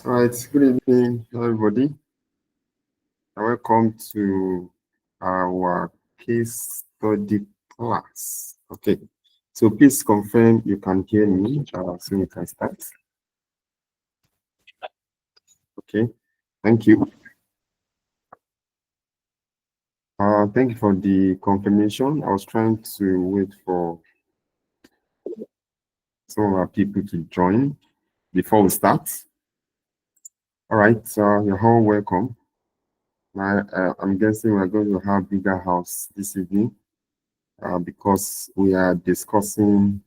All right, good evening, everybody. Welcome to our case study class. Okay, so please confirm you can hear me so we can start. Okay, thank you. Thank you for the confirmation. I was trying to wait for some of our people to join before we start. All right, you're all welcome. I'm guessing we're going to have bigger house this evening because we are discussing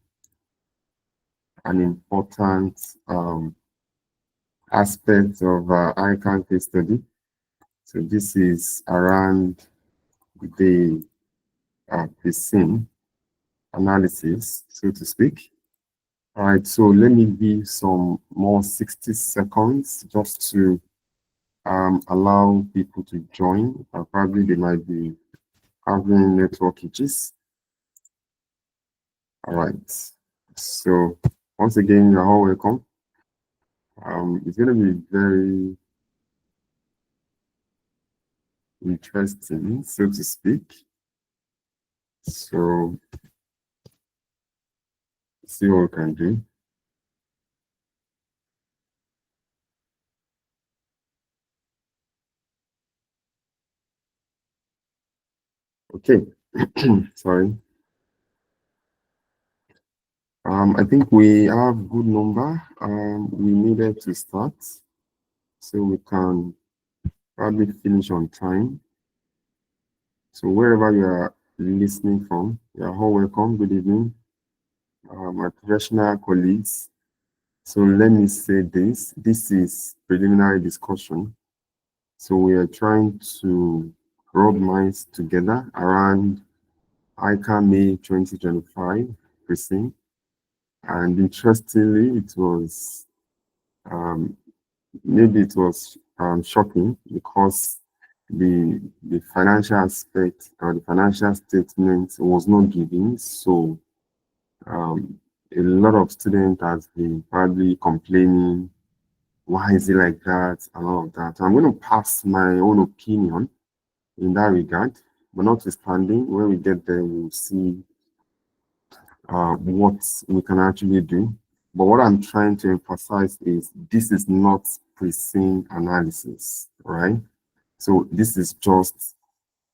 an important aspect of ICAN case study. So this is around the Preseen analysis, so to speak. All right, so let me give some more 60 seconds just to allow people to join. Probably they might be having network issues. All right, so once again, you're all welcome. It's going to be very interesting, so to speak. So, see what we can do. Okay, sorry. I think we have good number. We needed to start, so we can probably finish on time. So wherever you are listening from, you are all welcome. Good evening, my professional colleagues. So let me say this. This is preliminary discussion. So we are trying to rub minds together around ICAN May 2025 Preseen. And interestingly, it was maybe it was shocking because the financial aspect or the financial statement was not given. So a lot of students has been probably complaining, why is it like that and all of that. I'm going to pass my own opinion in that regard, but notwithstanding, when we get there, we'll see what we can actually do. But what I'm trying to emphasize is this is not Preseen analysis, right? So this is just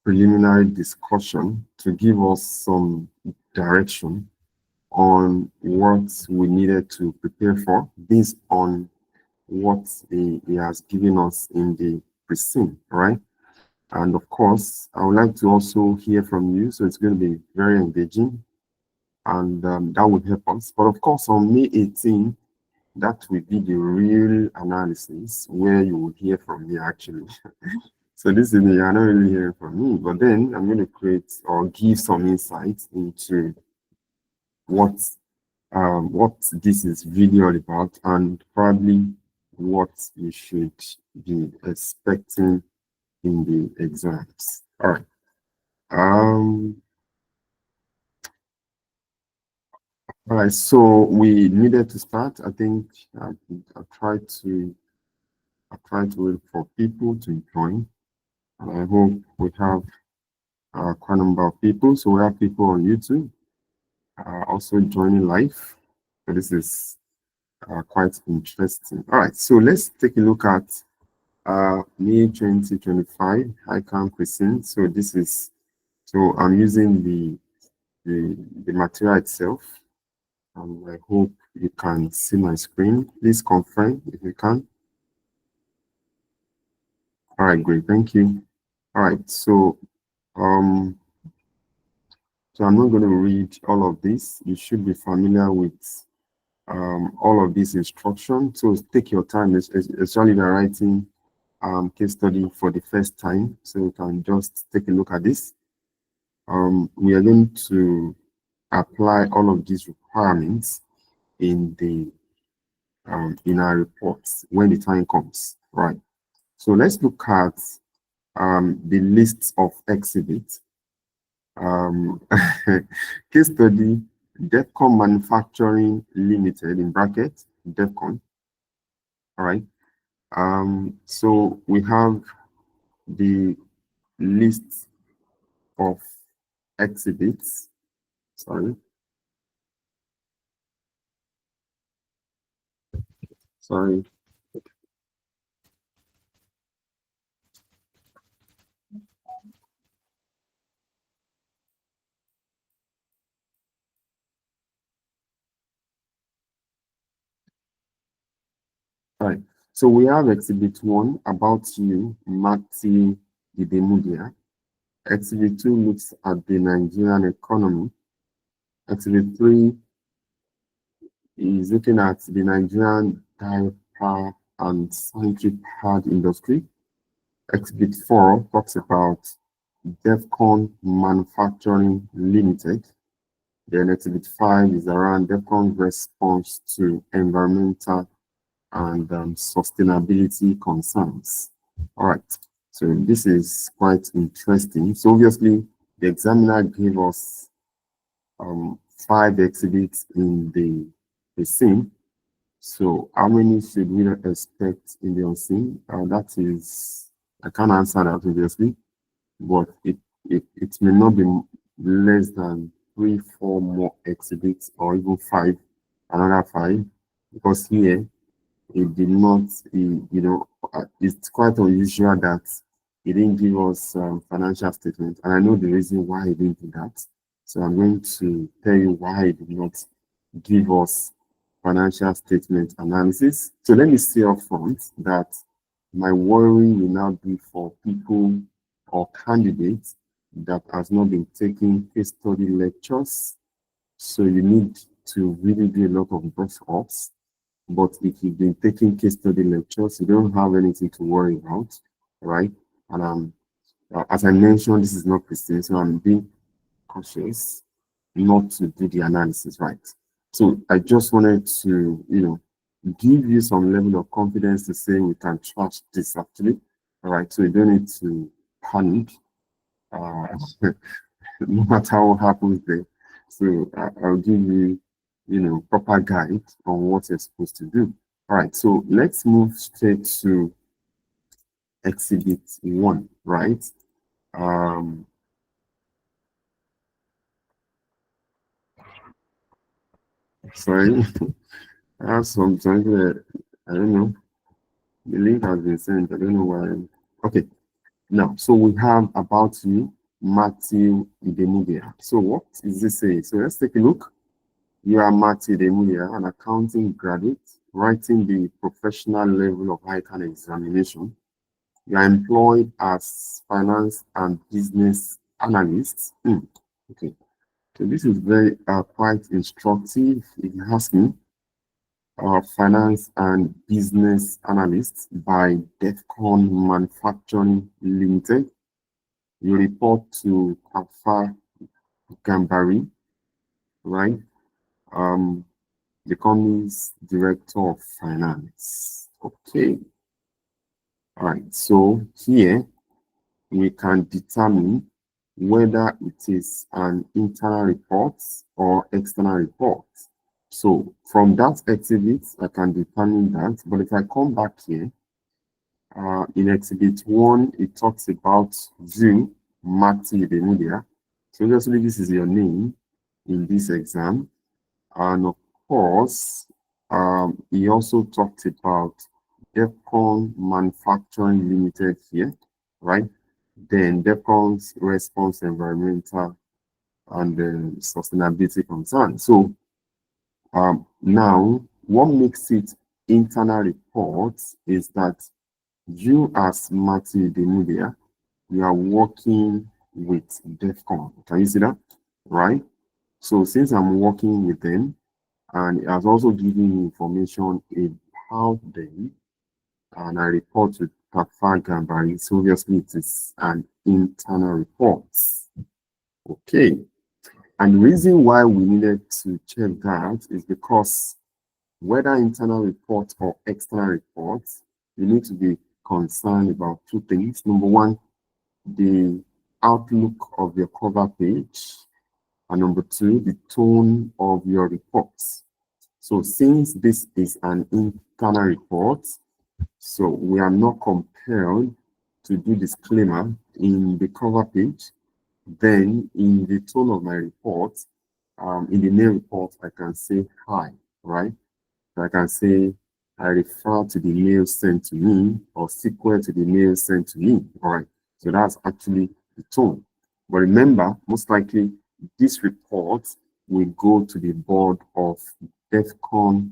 preliminary discussion to give us some direction on what we needed to prepare for based on what he has given us in the Preseen, right? And of course, I would like to also hear from you. So it's going to be very engaging and that would help us. But of course, on May 18, that will be the real analysis where you will hear from me actually. So this is me, you're not really hearing from me, but then I'm going to create or give some insights into what this is really all about and probably what you should be expecting in the exams. All right. All right, so we needed to start. I think I tried to wait for people to join. And I hope we have quite a number of people. So we have people on YouTube also joining live. So this is quite interesting. All right, so let's take a look at May 2025 ICAN Preseen. So this is, so I'm using the material itself. I hope you can see my screen. Please confirm if you can. All right, great, thank you. All right, so I'm not going to read all of this. You should be familiar with all of these instructions. So take your time, especially if you're writing case study for the first time. So you can just take a look at this. We are going to apply all of these requirements in our reports when the time comes, right? So let's look at the list of exhibits. Case study, Defcon Manufacturing Limited, in bracket, Defcon, all right? So we have the list of exhibits. Sorry. Right. So we have exhibit 1 about you, Marty Gidemudia. Exhibit 2 looks at the Nigerian economy. Exhibit 3 is looking at the Nigerian diaper and sanitary pad industry. Exhibit 4 talks about DEFCON Manufacturing Limited. Then exhibit 5 is around DEFCON's response to environmental and sustainability concerns. All right, so this is quite interesting. So obviously, the examiner gave us 5 exhibits in the scene. So how many should we expect in the unseen? That is, I can't answer that obviously, but it may not be less than 3, 4 more exhibits, or even 5, another 5, because here it did not, it's quite unusual that he didn't give us financial statement. And I know the reason why he didn't do that. So I'm going to tell you why he did not give us financial statement analysis. So let me say up front that my worry will now be for people or candidates that has not been taking case study lectures. So you need to really do a lot of brush ups. But if you've been taking case study lectures, you don't have anything to worry about, right? And as I mentioned, this is not Preseen, so I'm being cautious not to do the analysis right. So I just wanted to, give you some level of confidence to say we can trust this actually, all right? So you don't need to panic, uh, no matter what happens there. So I'll give you, proper guide on what you're supposed to do. All right, so let's move straight to exhibit 1, right? Sorry, I have something that I don't know. The link has been sent. I don't know why. Okay, now, so we have about you, Matthew Idemudia. So what is this saying? So let's take a look. You are Matthew Idemudia, an accounting graduate, writing the professional level of ICAN examination. You are employed as finance and business analyst. Okay, so this is very quite instructive. If you ask me, finance and business analyst by DEFCON Manufacturing Limited. You report to Alpha Gambari, right? Um, the company's director of finance. Okay. All right. So here we can determine whether it is an internal report or external report. So from that exhibit, I can determine that. But if I come back here, in exhibit 1, it talks about you, Marty Bemudia. So obviously this is your name in this exam. And of course, he also talked about DEFCON Manufacturing Limited here, right? Then DEFCON's response environmental and sustainability concern. So now, what makes it internal reports is that you as Marty the media, you are working with DEFCON. Can you see that? Right? So since I'm working with them, and it has also given me information about them, and I report to Tafa Gambari, so obviously it is an internal report. Okay. And the reason why we needed to check that is because whether internal report or external reports, you need to be concerned about 2 things. Number 1, the outlook of your cover page, and number 2, the tone of your reports. So since this is an internal report, So we are not compelled to do disclaimer in the cover page. Then in the tone of my report, in the main report, I can say hi, right? So I can say I refer to the mail sent to me or sequel to the mail sent to me. All right. So that's actually the tone. But remember, most likely this report will go to the board of DEFCON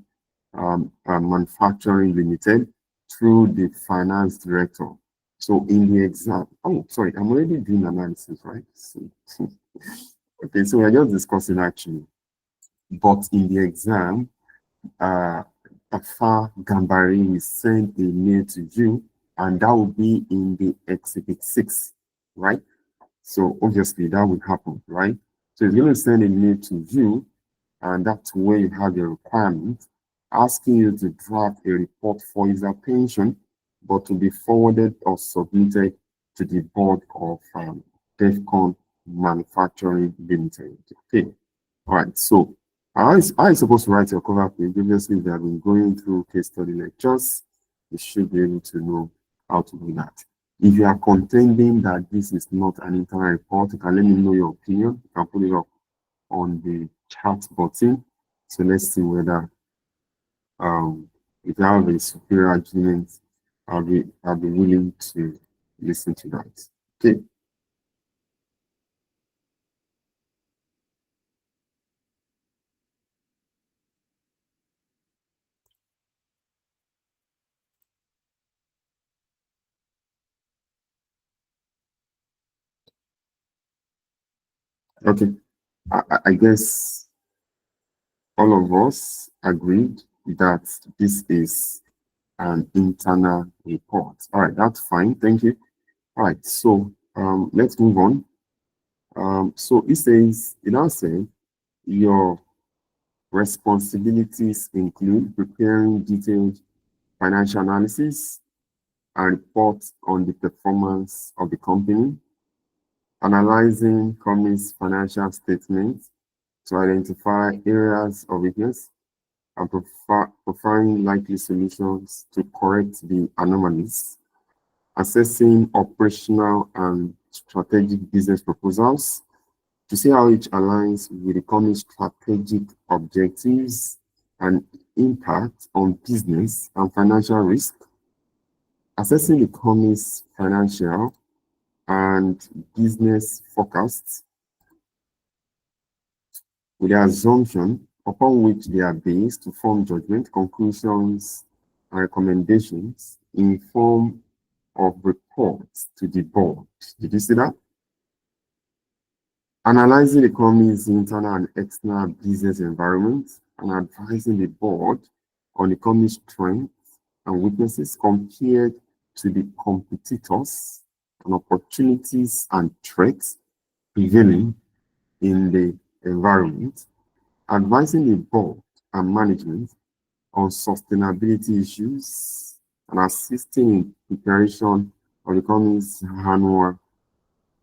Manufacturing Limited through the finance director. So in the exam, oh, sorry, I'm already doing analysis, right? Okay, so we're just discussing actually. But in the exam, Tafa Gambari will send a mail to you, and that will be in the exhibit 6, right? So obviously that will happen, right? So he's going to send a mail to you, and that's where you have your requirement, asking you to draft a report for his attention, but to be forwarded or submitted to the board of DEFCON Manufacturing Limited. Okay. All right. So how is supposed to write your cover page? Obviously, if you have been going through case study lectures, you should be able to know how to do that. If you are contending that this is not an internal report, you can let me know your opinion. You can put it up on the chat button. So let's see whether if you have a superior argument, I'll be willing to listen to that. Okay. Okay. I guess all of us agreed that this is an internal report. All right, that's fine. Thank you. All right, so let's move on. So it now says your responsibilities include preparing detailed financial analysis and reports on the performance of the company, analyzing company's financial statements to identify areas of weakness, and providing likely solutions to correct the anomalies, assessing operational and strategic business proposals to see how each aligns with the company's strategic objectives and impact on business and financial risk, assessing the company's financial and business forecasts with the assumption upon which they are based to form judgment, conclusions, and recommendations in form of reports to the board. Did you see that? Analyzing the company's internal and external business environment and advising the board on the company's strengths and weaknesses compared to the competitors and opportunities and threats prevailing in the environment, advising the board and management on sustainability issues, and assisting in preparation of the company's annual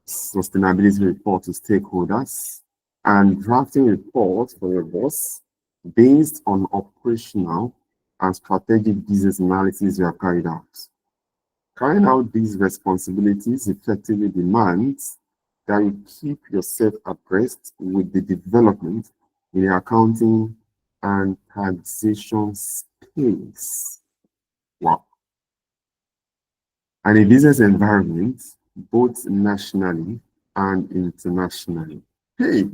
sustainability report to stakeholders, and drafting reports for your boss based on operational and strategic business analysis you have carried out. Carrying out these responsibilities effectively demands that you keep yourself abreast with the development in the accounting and taxation space. Wow. And in business environment, both nationally and internationally. Hey,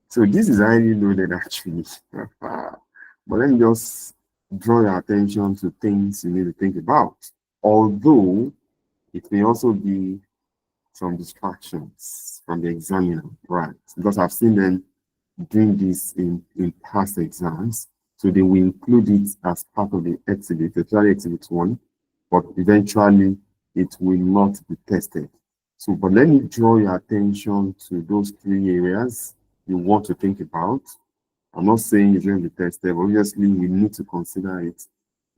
so this is highly loaded actually. But let me just draw your attention to things you need to think about. Although it may also be some distractions from the examiner, right? Because I've seen them doing this in past exams. So they will include it as part of the exhibit, especially exhibit 1, but eventually it will not be tested. So, but let me draw your attention to those 3 areas you want to think about. I'm not saying it's going to be tested, but obviously we need to consider it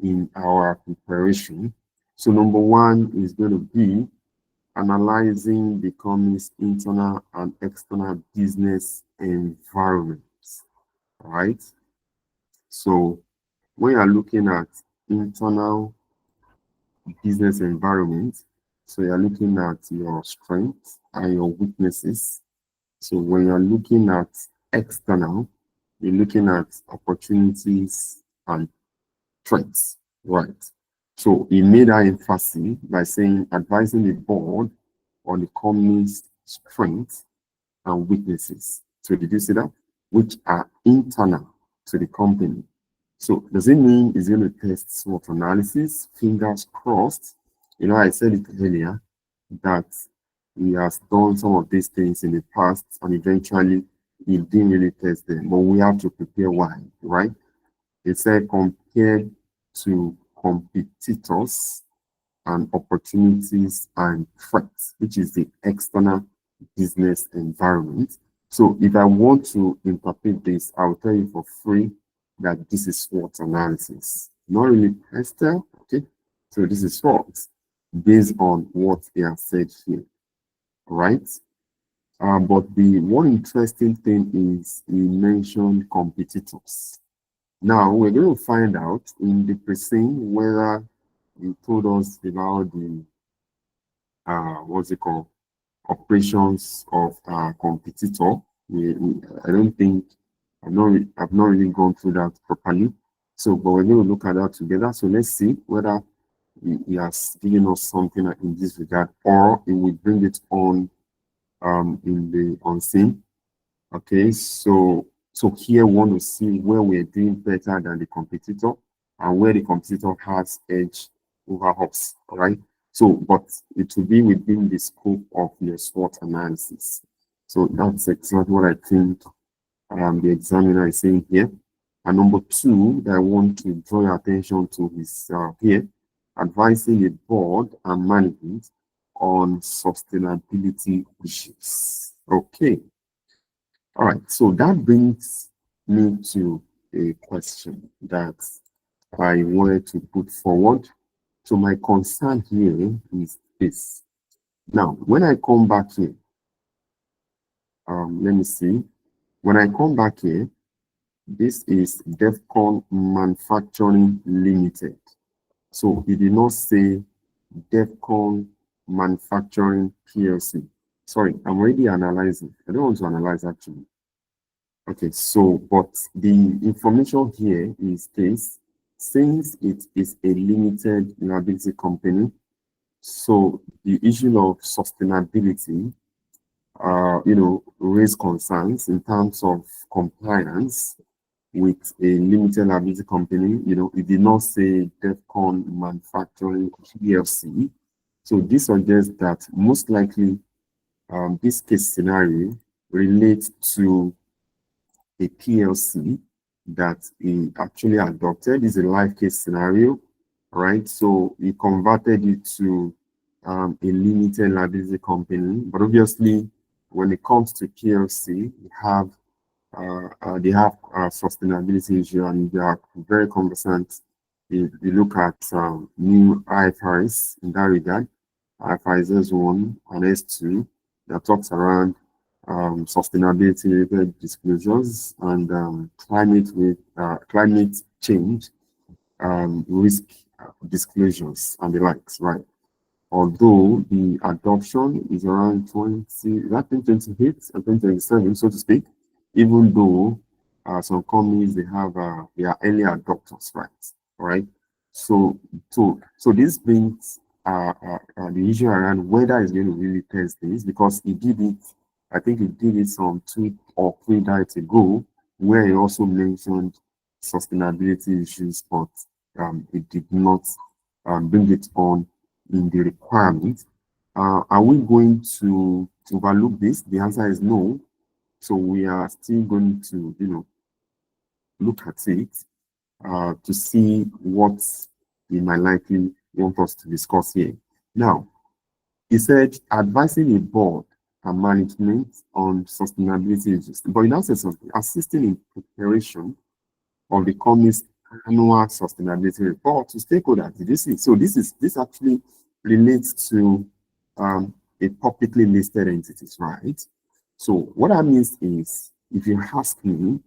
in our preparation. So number 1 is going to be analyzing the company's internal and external business environments, right? So when you're looking at internal business environment. So you're looking at your strengths and your weaknesses. So when you're looking at external, you're looking at opportunities and threats, right? So he made that emphasis by saying advising the board on the company's strengths and weaknesses. So did you see that? Which are internal to the company. So does it mean it's going to test SWOT analysis? Fingers crossed. You know, I said it earlier that he has done some of these things in the past and eventually he didn't really test them. But we have to prepare why, right? It said compared to competitors and opportunities and threats, which is the external business environment. So if I want to interpret this, I'll tell you for free that this is SWOT analysis. Not really tester, okay? So this is SWOT based on what they have said here, right? But the one interesting thing is he mentioned competitors. Now we're going to find out in the Preseen whether he told us about the what's it called, operations of competitor. I don't think I've not really gone through that properly. So, but we're going to look at that together. So let's see whether he has given us something in this regard, or he will bring it on in the unseen. Okay, so here we want to see where we're doing better than the competitor and where the competitor has edge over us. All right. So, but it will be within the scope of your SWOT analysis. So that's exactly what I think the examiner is saying here. And number two that I want to draw your attention to is here, advising the board and management on sustainability issues. Okay. All right. So that brings me to a question that I wanted to put forward. So my concern here is this. Now, when I come back here, let me see. When I come back here, this is DEFCON Manufacturing Limited. So it did not say DEFCON Manufacturing PLC. Sorry, I'm already analyzing. I don't want to analyze actually. Okay, so but the information here is this. Since it is a limited liability company, so the issue of sustainability, raise concerns in terms of compliance with a limited liability company. It did not say DEFCON Manufacturing PLC. So this suggests that most likely this case scenario relates to a PLC that he actually adopted. Is a live case scenario, right? So he converted it to a limited liability company. But obviously, when it comes to PLC, they have sustainability issue, and they are very conversant. You look at new IFRS in that regard, IFRS S1 and S2, that talks around sustainability related disclosures and climate change risk disclosures and the likes, right? Although the adoption is around 2028 and 2027, so to speak, even though some companies they are early adopters, right? All right. So this brings the issue around whether it's going to really test this, because he did it. I think he did it some 2 or 3 nights ago, where he also mentioned sustainability issues, but it did not bring it on in the requirement. Are we going to overlook this? The answer is no. So we are still going to, look at it to see what he might likely want us to discuss here. Now, he said advising a board and management on sustainability issues, but he now says something, assisting in preparation of the company's annual sustainability report to stakeholders. Did you see? So this actually relates to a publicly listed entities, right? So what that means is, if you ask me,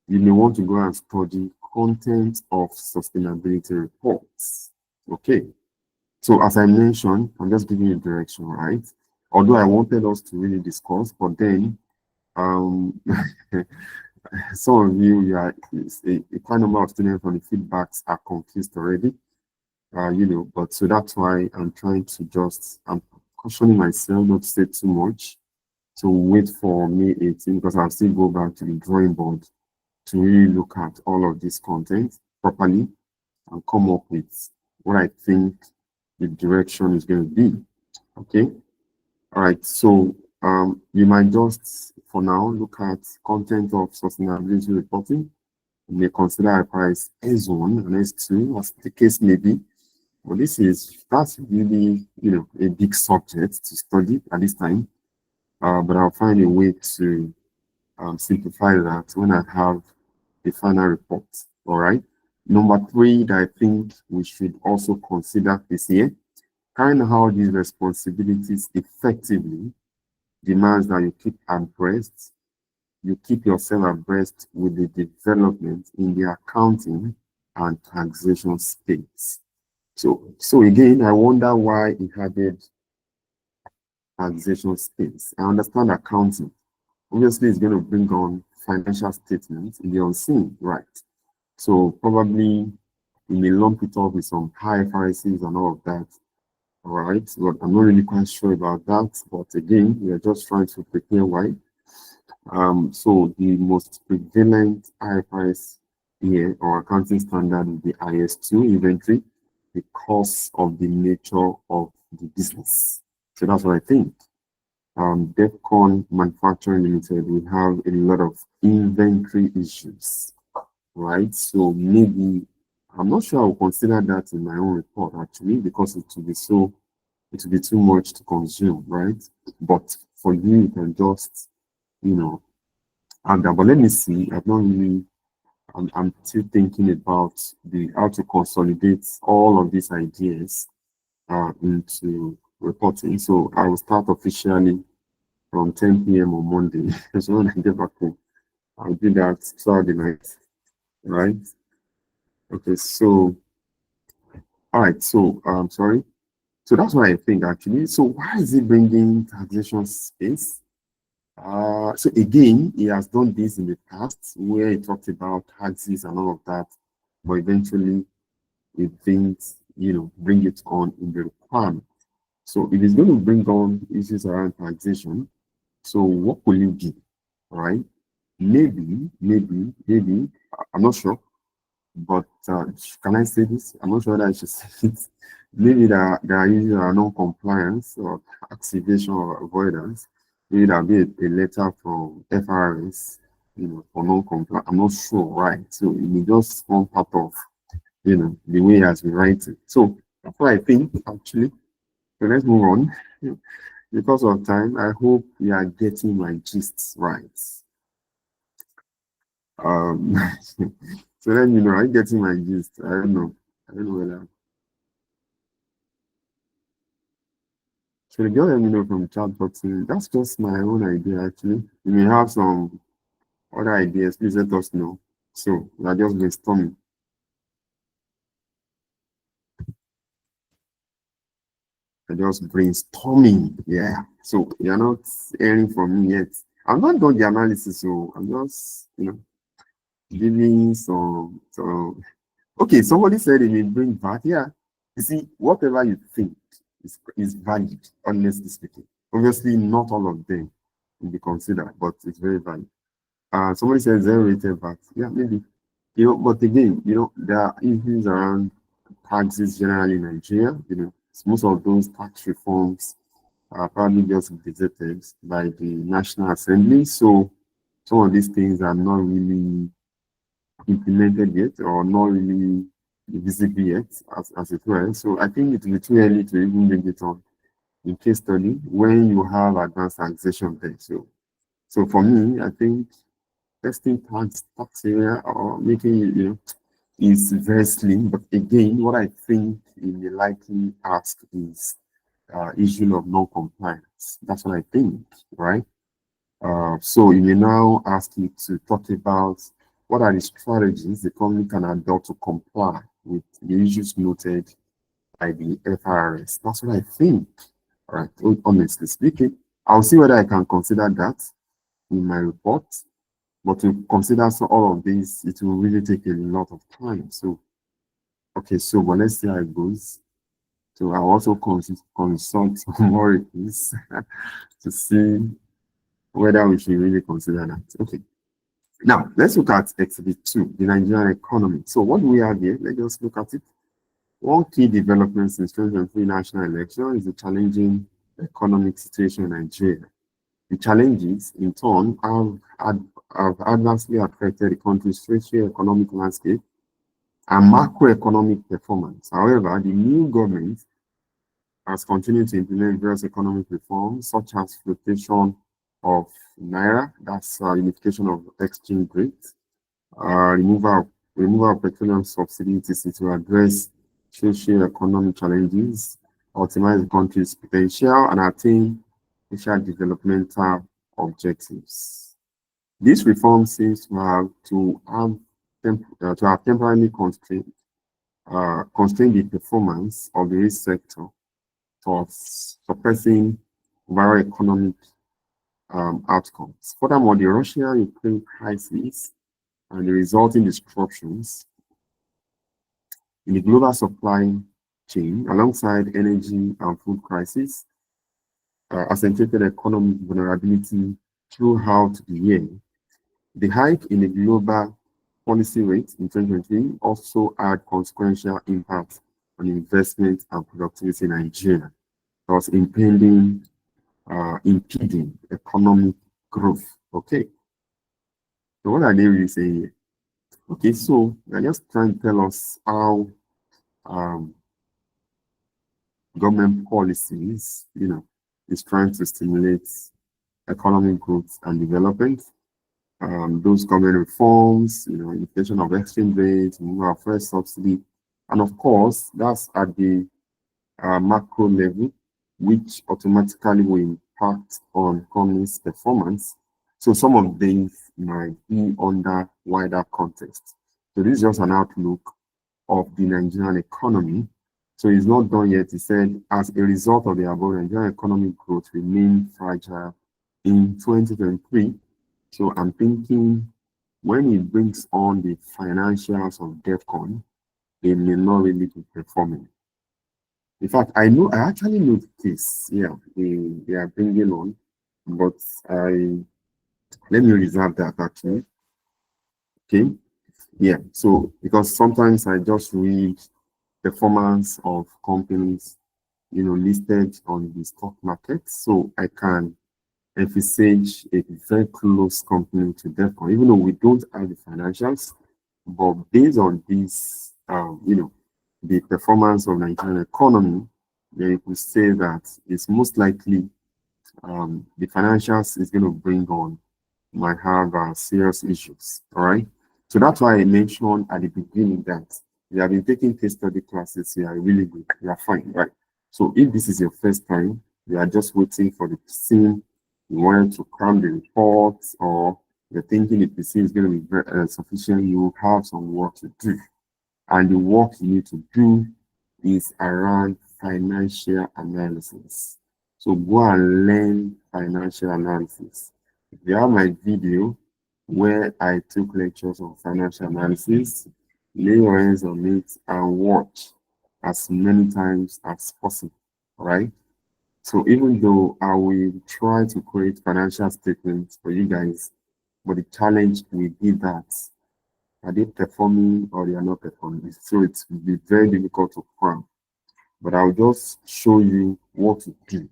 you may want to go and study content of sustainability reports. Okay. So as I mentioned, I'm just giving you direction, right? Although I wanted us to really discuss, but then um, some of you are a quite number of students from the feedbacks are confused already. But so that's why I'm trying to I'm cautioning myself not to say too much, to wait for May 18 because I'll still go back to the drawing board to really look at all of this content properly and come up with what I think the direction is going to be. Okay. All right. So you might just for now look at content of sustainability reporting. You may consider price S1 and S2 as the case may be. But that's really a big subject to study at this time. But I'll find a way to simplify that when I have the final report. All right. Number three that I think we should also consider this year, carrying out these responsibilities effectively demands that you keep abreast, you keep yourself abreast with the development in the accounting and taxation space. So again, I wonder why it added taxation space. I understand accounting. Obviously, it's going to bring on financial statements in the unseen, right? So probably we may lump it up with some high prices and all of that. All right, but I'm not really quite sure about that. But again, we are just trying to prepare why. So the most prevalent IFRS here or accounting standard is the IS2 inventory because of the nature of the business. So that's what I think. DEFCON Manufacturing Limited, we have a lot of inventory issues, right? So maybe I'm not sure I will consider that in my own report actually because it will be too much to consume, right? But for you can just add that. But let me see. I'm still thinking about how to consolidate all of these ideas into reporting. So I will start officially from 10 p.m. on Monday. So when I get back home, I'll do that Saturday night, right? Okay, so all right, so sorry. So that's what I think actually. So why is he bringing taxation space? So again, he has done this in the past where he talked about taxes and all of that, but eventually he didn't, bring it on in the requirement. So if he's going to bring on issues around taxation, so what will you do? All right. Maybe, I'm not sure, but can I say this? I'm not sure that I should say it. Maybe there are issues around non-compliance or tax evasion or avoidance. Maybe there'll be a letter from FRS, for non-compliance. I'm not sure, right? So it may just form part of, the way he has been writing. So that's what I think, actually. So let's move on. Because of time, I hope you are getting my gist right. So then I'm getting my gist. I don't know. Whether. So the girl let me know from chat box. That's just my own idea actually. You may have some other ideas, please let us know. So we are just brainstorming. Yeah. So you're not hearing from me yet. I'm not done the analysis, so I'm just giving some. Okay, somebody said it may bring back. Yeah. You see, whatever you think is valid, honestly speaking. Obviously, not all of them will be considered, but it's very valid. Somebody said zero rated VAT. Yeah, maybe. But again, there are issues around taxes generally in Nigeria. Most of those tax reforms are probably just gazetted by the National Assembly. So some of these things are not really implemented yet or not really visible yet, as it were. So I think it will be too early to even bring it on in case study when you have advanced taxation there. So for me, I think testing tax area or making it, is very slim. But again, what I think in the likely ask is issue of non-compliance. That's what I think, right? So you may now ask you to talk about what are the strategies the company can adopt to comply with the issues noted by the FRS. That's what I think. All right, honestly speaking, I'll see whether I can consider that in my report. But to consider all of this, it will really take a lot of time. So, okay, so but let's see how it goes. So I'll also consult more things to see whether we should really consider that. Okay. Now, let's look at Exhibit 2, the Nigerian economy. So what do we have here? Let's just look at it. One key development since 2023 national election is the challenging economic situation in Nigeria. The challenges, in turn, have adversely affected the country's socio-economic landscape and macroeconomic performance. However, the new government has continued to implement various economic reforms, such as flotation of naira, that's unification of exchange rate, removal of petroleum subsidies to address socio-economic challenges, optimize the country's potential, and attain social developmental objectives. This reform seems to have temporarily constrained the performance of the risk sector, towards suppressing overall economic outcomes. Furthermore, the Russia-Ukraine crisis and the resulting disruptions in the global supply chain, alongside energy and food crisis, accentuated economic vulnerability throughout the year. The hike in the global policy rate in 2023 also had consequential impact on investment and productivity in Nigeria, thus impeding economic growth. Okay. So what are they really saying here? Okay, so they're just trying to tell us how government policies, is trying to stimulate economic growth and development. Those government reforms, inflation of exchange rates, removal of fresh subsidy, and of course, that's at the macro level, which automatically will impact on economy's performance. So some of these might be under wider context. So this is just an outlook of the Nigerian economy. So it's not done yet. He said, as a result of the above, Nigerian economic growth remained fragile in 2023. So I'm thinking when it brings on the financials of DEFCON, they may not really be performing. In fact, I actually know the case. Yeah, they are bringing on, but let me reserve that actually. Okay. Yeah. So because sometimes I just read performance of companies, listed on the stock market, so I can envisage a very close company to DEFCON, even though we don't have the financials, but based on this, the performance of Nigerian economy, then you could say that it's most likely the financials is going to bring on might have serious issues. All right. So that's why I mentioned at the beginning that we have been taking case study classes. We are really good. We are fine, right? So if this is your first time, we are just waiting for the scene. You wanted to cram the reports, or you're thinking the PC is going to be very, sufficient, you have some work to do. And the work you need to do is around financial analysis. So go and learn financial analysis. If you have my video where I took lectures on financial analysis, lay your hands on it and watch as many times as possible, right? So even though I will try to create financial statements for you guys, but the challenge will be that are they performing or they are not performing? So it will be very difficult to cram. But I'll just show you what to do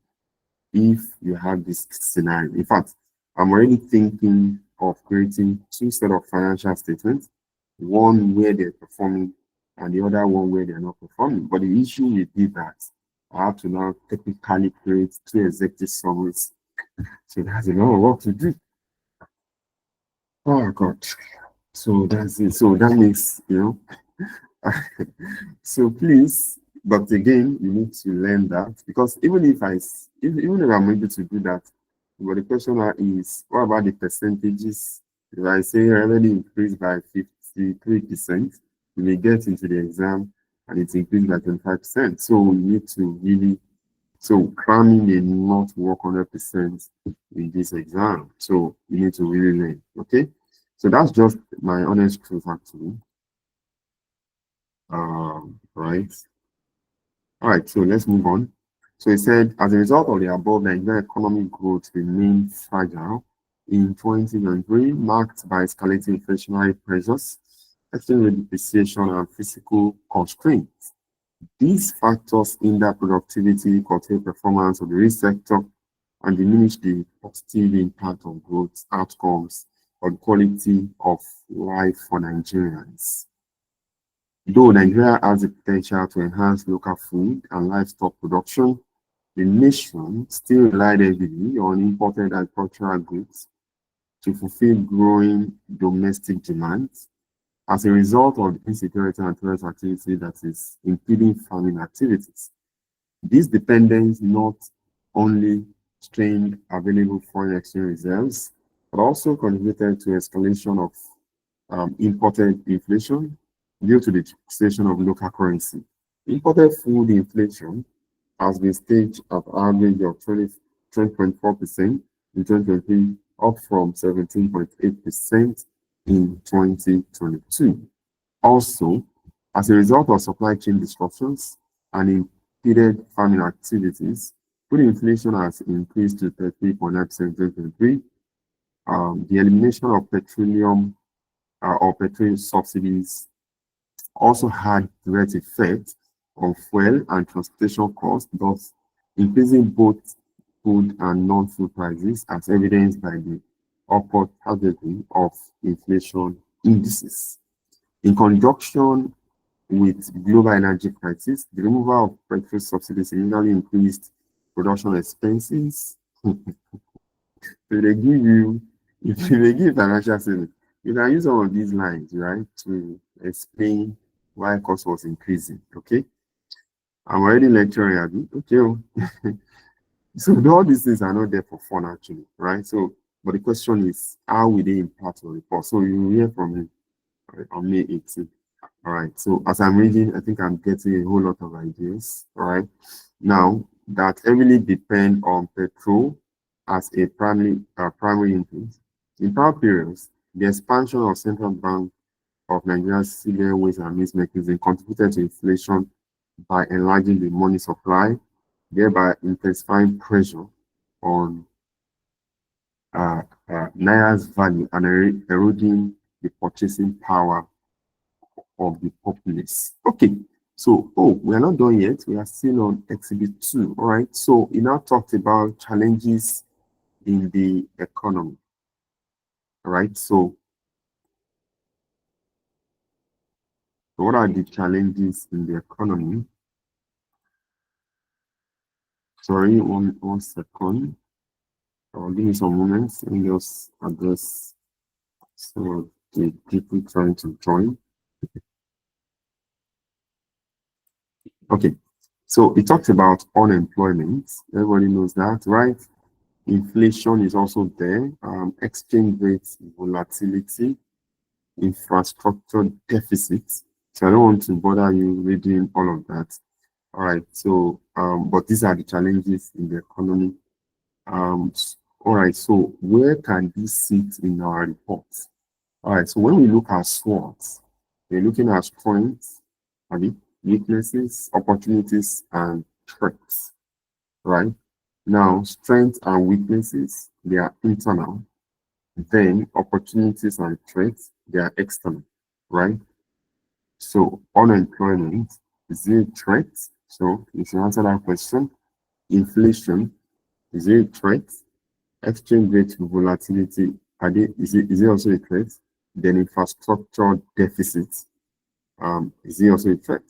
if you have this scenario. In fact, I'm already thinking of creating two sets of financial statements, one where they're performing and the other one where they're not performing. But the issue will be that I have to now technically create two executive summaries. So that's a lot of work to do. Oh God. So that's it. So that makes, so please, but again, you need to learn that, because even if I'm able to do that, but the question is, what about the percentages? If I say revenue increased by 53%, you may get into the exam and it's increased by 25%. So you need to really, so cramming may not work 100% in this exam. So you need to really learn. Okay. So that's just my honest truth, actually. Right. All right. So let's move on. So he said, as a result of the above, Nigerian economic growth remained fragile in 2023, marked by escalating inflationary pressures, exchange rate depreciation, and physical constraints. These factors hinder productivity, curtail performance of the real sector, and diminish the positive impact of growth outcomes on quality of life for Nigerians. Though Nigeria has the potential to enhance local food and livestock production, the nation still relied heavily on imported agricultural goods to fulfill growing domestic demand. As a result of the insecurity and tourist activity that is impeding farming activities. This dependence not only strained available foreign exchange reserves, but also contributed to escalation of imported inflation due to the depreciation of local currency. Imported food inflation has been staged at an average of 20.4% in 2023, up from 17.8% in 2022. Also, as a result of supply chain disruptions and impeded farming activities, food inflation has increased to 33.9% in 2023. The elimination of petroleum or petroleum subsidies also had direct effect on fuel and transportation costs, thus increasing both food and non-food prices, as evidenced by the upward trajectory of inflation indices. In conjunction with global energy crisis, the removal of petrol subsidies significantly increased production expenses. So they give you, if they give financial savings, you can use some of these lines, right, to explain why cost was increasing. Okay. I'm already lecturing, Abby. Okay. So all these things are not there for fun, actually, right? So, but the question is, how will they impact your report? So you will hear from me on May 18th. All right. So as I'm reading, I think I'm getting a whole lot of ideas. All right. Now that heavily depend on petrol as a primary input. In power periods, the expansion of Central Bank of Nigeria's civilian waste and means mechanism contributed to inflation by enlarging the money supply, thereby intensifying pressure on Naira's value and eroding the purchasing power of the populace. Okay, so, we are not done yet. We are still on exhibit 2. All right, so he now talked about challenges in the economy. All right, so what are the challenges in the economy? Sorry, one second. Give me some moments and just address some of the people trying to join. Okay, so he talked about unemployment. Everybody knows that, right? Inflation is also there. Exchange rate volatility, infrastructure deficits. So I don't want to bother you reading all of that. All right. So, but these are the challenges in the economy. All right. So where can this sit in our report? All right. So when we look at SWOT, we're looking at strengths, weaknesses, opportunities, and threats. Right. Now, strengths and weaknesses, they are internal. Then opportunities and threats, they are external, right? So unemployment, is it a threat? So if you answer that question, inflation, is it a threat? Exchange rate volatility, is it also a threat? Then infrastructure deficit, is it also a threat?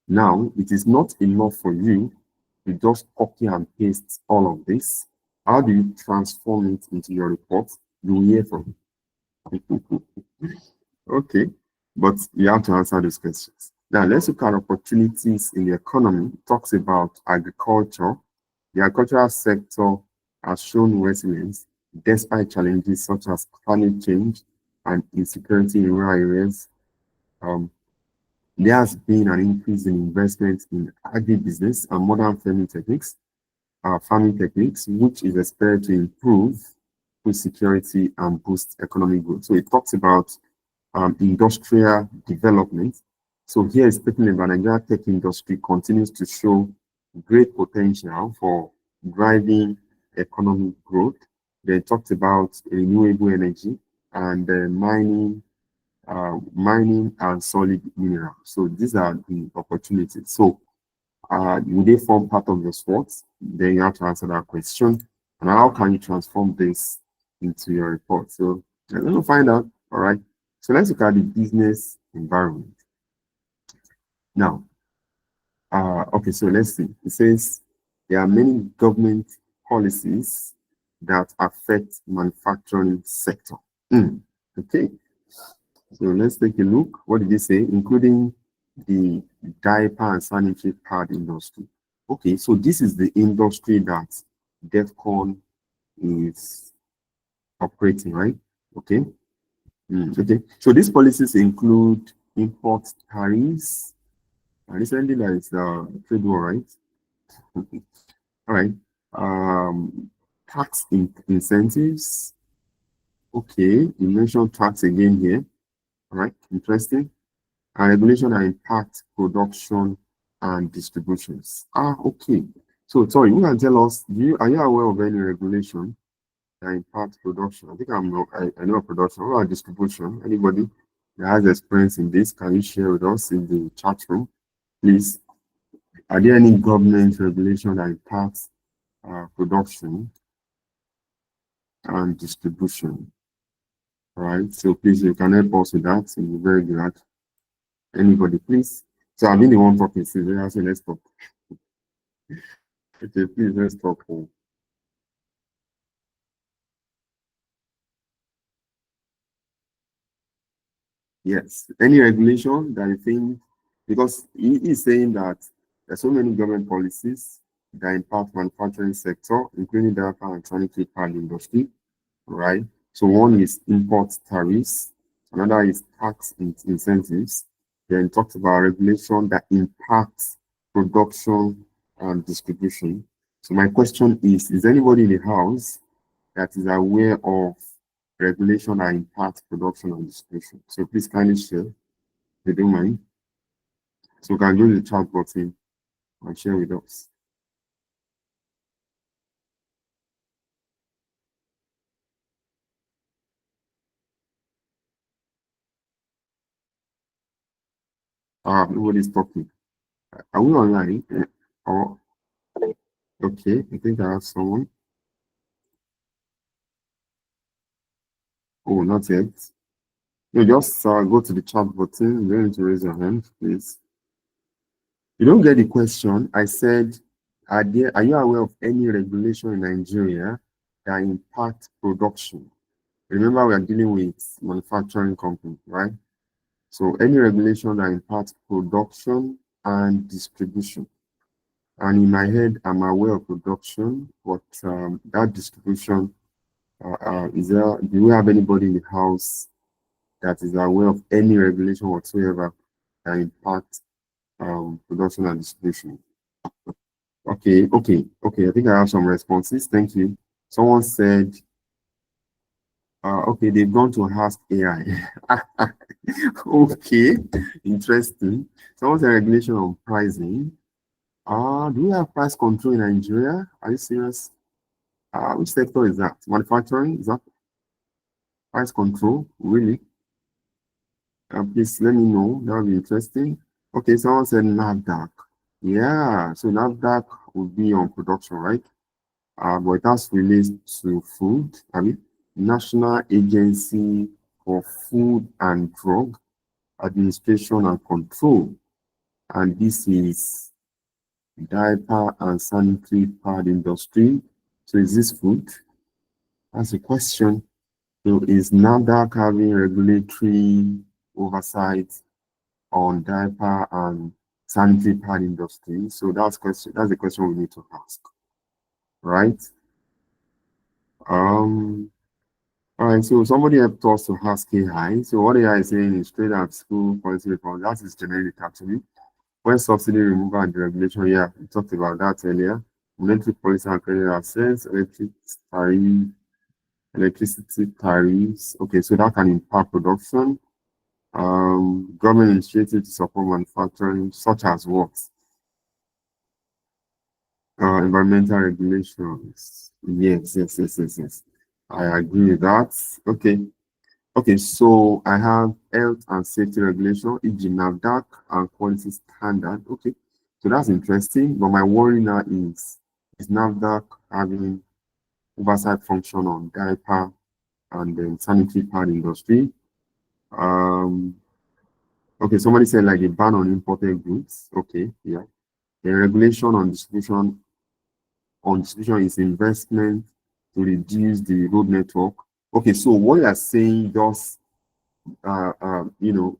Now, it is not enough for you to just copy and paste all of this. How do you transform it into your report? You will hear from me. Okay, but you have to answer these questions. Now, let's look at opportunities in the economy. It talks about agriculture. The agricultural sector has shown resilience despite challenges such as climate change and insecurity in rural areas. Um, There has been an increase in investment in agribusiness and modern farming techniques, which is expected to improve food security and boost economic growth. So it talks about industrial development. So here is speaking about Nigeria tech industry continues to show great potential for driving economic growth. They talked about renewable energy and mining and solid mineral. So these are the opportunities. So will they form part of your sports? Then you have to answer that question. And how can you transform this into your report? So let's going to find out. All right. So let's look at the business environment. Now, okay, so let's see. It says there are many government policies that affect manufacturing sector. Okay, so let's take a look. What did they say? Including the diaper and sanitary pad industry. Okay, so this is the industry that DEFCON is operating, right? Okay. Okay. So these policies include import tariffs. Recently, there is the trade war, right? All right. Tax incentives. Okay, you mentioned tax again here. All right, interesting. And regulation that impact production and distributions. Okay. So sorry, you can tell us, are you aware of any regulation that impact production? I think I know production. What about distribution? Anybody that has experience in this, can you share with us in the chat room, please? Are there any government regulation that impacts production and distribution? All right. So please, you can help us with that. We'll be very glad. Anybody, please. So I've been the one talking, so let's talk. Okay, please, let's talk. Yes. Any regulation that you think, because he is saying that there's so many government policies that impact manufacturing sector, including the electronic pad industry, right? So one is import tariffs, another is tax incentives. Then talks about regulation that impacts production and distribution. So my question is anybody in the house that is aware of regulation that impacts production and distribution? So please kindly share, if you don't mind. So you can use the chat button and share with us. Nobody's talking. Are we online? Oh, okay. I think I have someone. Oh, not yet. No, just go to the chat button. You don't need to raise your hand, please. You don't get the question. I said, are you aware of any regulation in Nigeria that impact production? Remember, we are dealing with manufacturing company, right? So any regulation that impacts production and distribution. And in my head, I'm aware of production, but that distribution, do you have anybody in the house that is aware of any regulation whatsoever that impacts production and distribution? Okay. I think I have some responses. Thank you. Someone said, okay, they've gone to ask AI. Okay, interesting. Someone said regulation on pricing. Do we have price control in Nigeria? Are you serious? Which sector is that? Manufacturing? Is that price control? Really? Please let me know. That would be interesting. Okay, someone said NAFDAC. Yeah, so NAFDAC would be on production, right? But it has related to food. I mean, National Agency for Food and Drug Administration and Control. And this is diaper and sanitary pad industry. So is this food? That's a question. So is NAFDAC having regulatory oversight on diaper and sanitary pad industry? So that's the question we need to ask, right? All right, so somebody helped us to ask AI. So what AI is saying is straight out school policy reform. That is generic actually. When subsidy removal and deregulation, yeah, we talked about that earlier. Monetary policy and credit access, electricity tariffs. Okay, so that can impact production. Government initiatives to support manufacturing, such as what? Environmental regulations. Yes. I agree with that. Okay, so I have health and safety regulation, e.g. NAFDAC and quality standard. Okay, so that's interesting. But my worry now is NAFDAC having oversight function on diaper and then sanitary pad industry. Okay, somebody said like a ban on imported goods. Okay, yeah. The regulation on distribution is investment to reduce the road network. Okay, so what you are saying does, you know,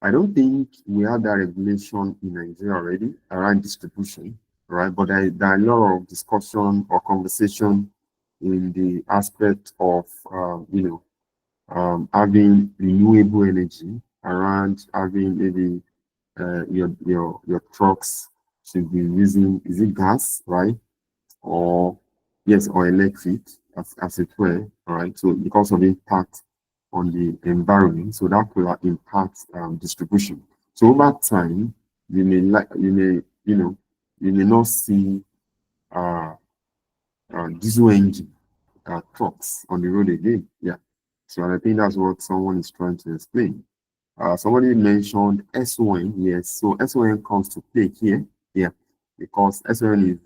I don't think we have that regulation in Nigeria already around distribution, right? But there are a lot of discussion or conversation in the aspect of, having renewable energy around having maybe your trucks should be using, is it gas, right? Or yes, or electric as it were, all right? So because of impact on the environment, so that will impact distribution. So over time, you may not see uh, diesel engine trucks on the road again. Yeah. So I think that's what someone is trying to explain. Somebody mentioned SON. Yes. So SON comes to play here. Yeah. Because SON is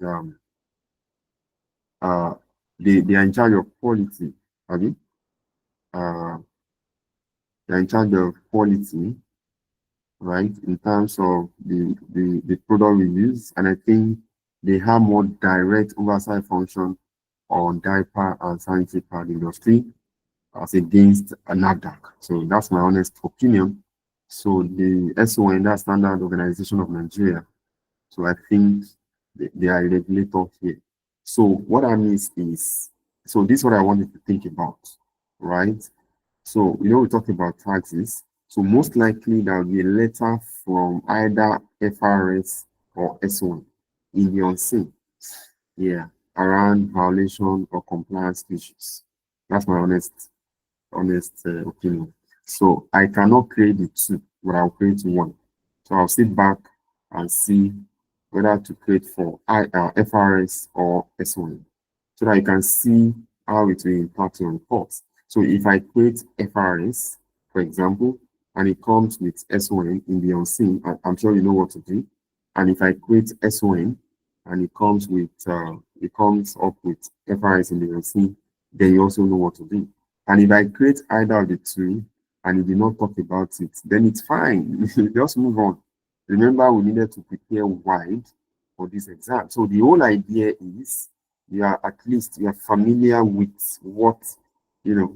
they are in charge of quality. I mean, they're in charge of quality, right? In terms of the product we use. And I think they have more direct oversight function on diaper and sanitary pad industry as against a NAFDAC. So that's my honest opinion. So the SON, that Standard Organization of Nigeria. So I think they are a regulator here. So what I mean is, so this is what I wanted to think about, right? So we talked about taxes. So most likely there will be a letter from either FRS or SON in the unseen, yeah, around violation or compliance issues. That's my honest opinion. So I cannot create the two, but I'll create one. So I'll sit back and see whether to create for FRS or SON, so that you can see how it will impact your reports. So if I create FRS, for example, and it comes with SON in the unseen, I'm sure you know what to do. And if I create SON and it comes up with FRS in the unseen, then you also know what to do. And if I create either of the two and you did not talk about it, then it's fine. Just move on. Remember, we needed to prepare wide for this exam. So the whole idea is you are familiar with what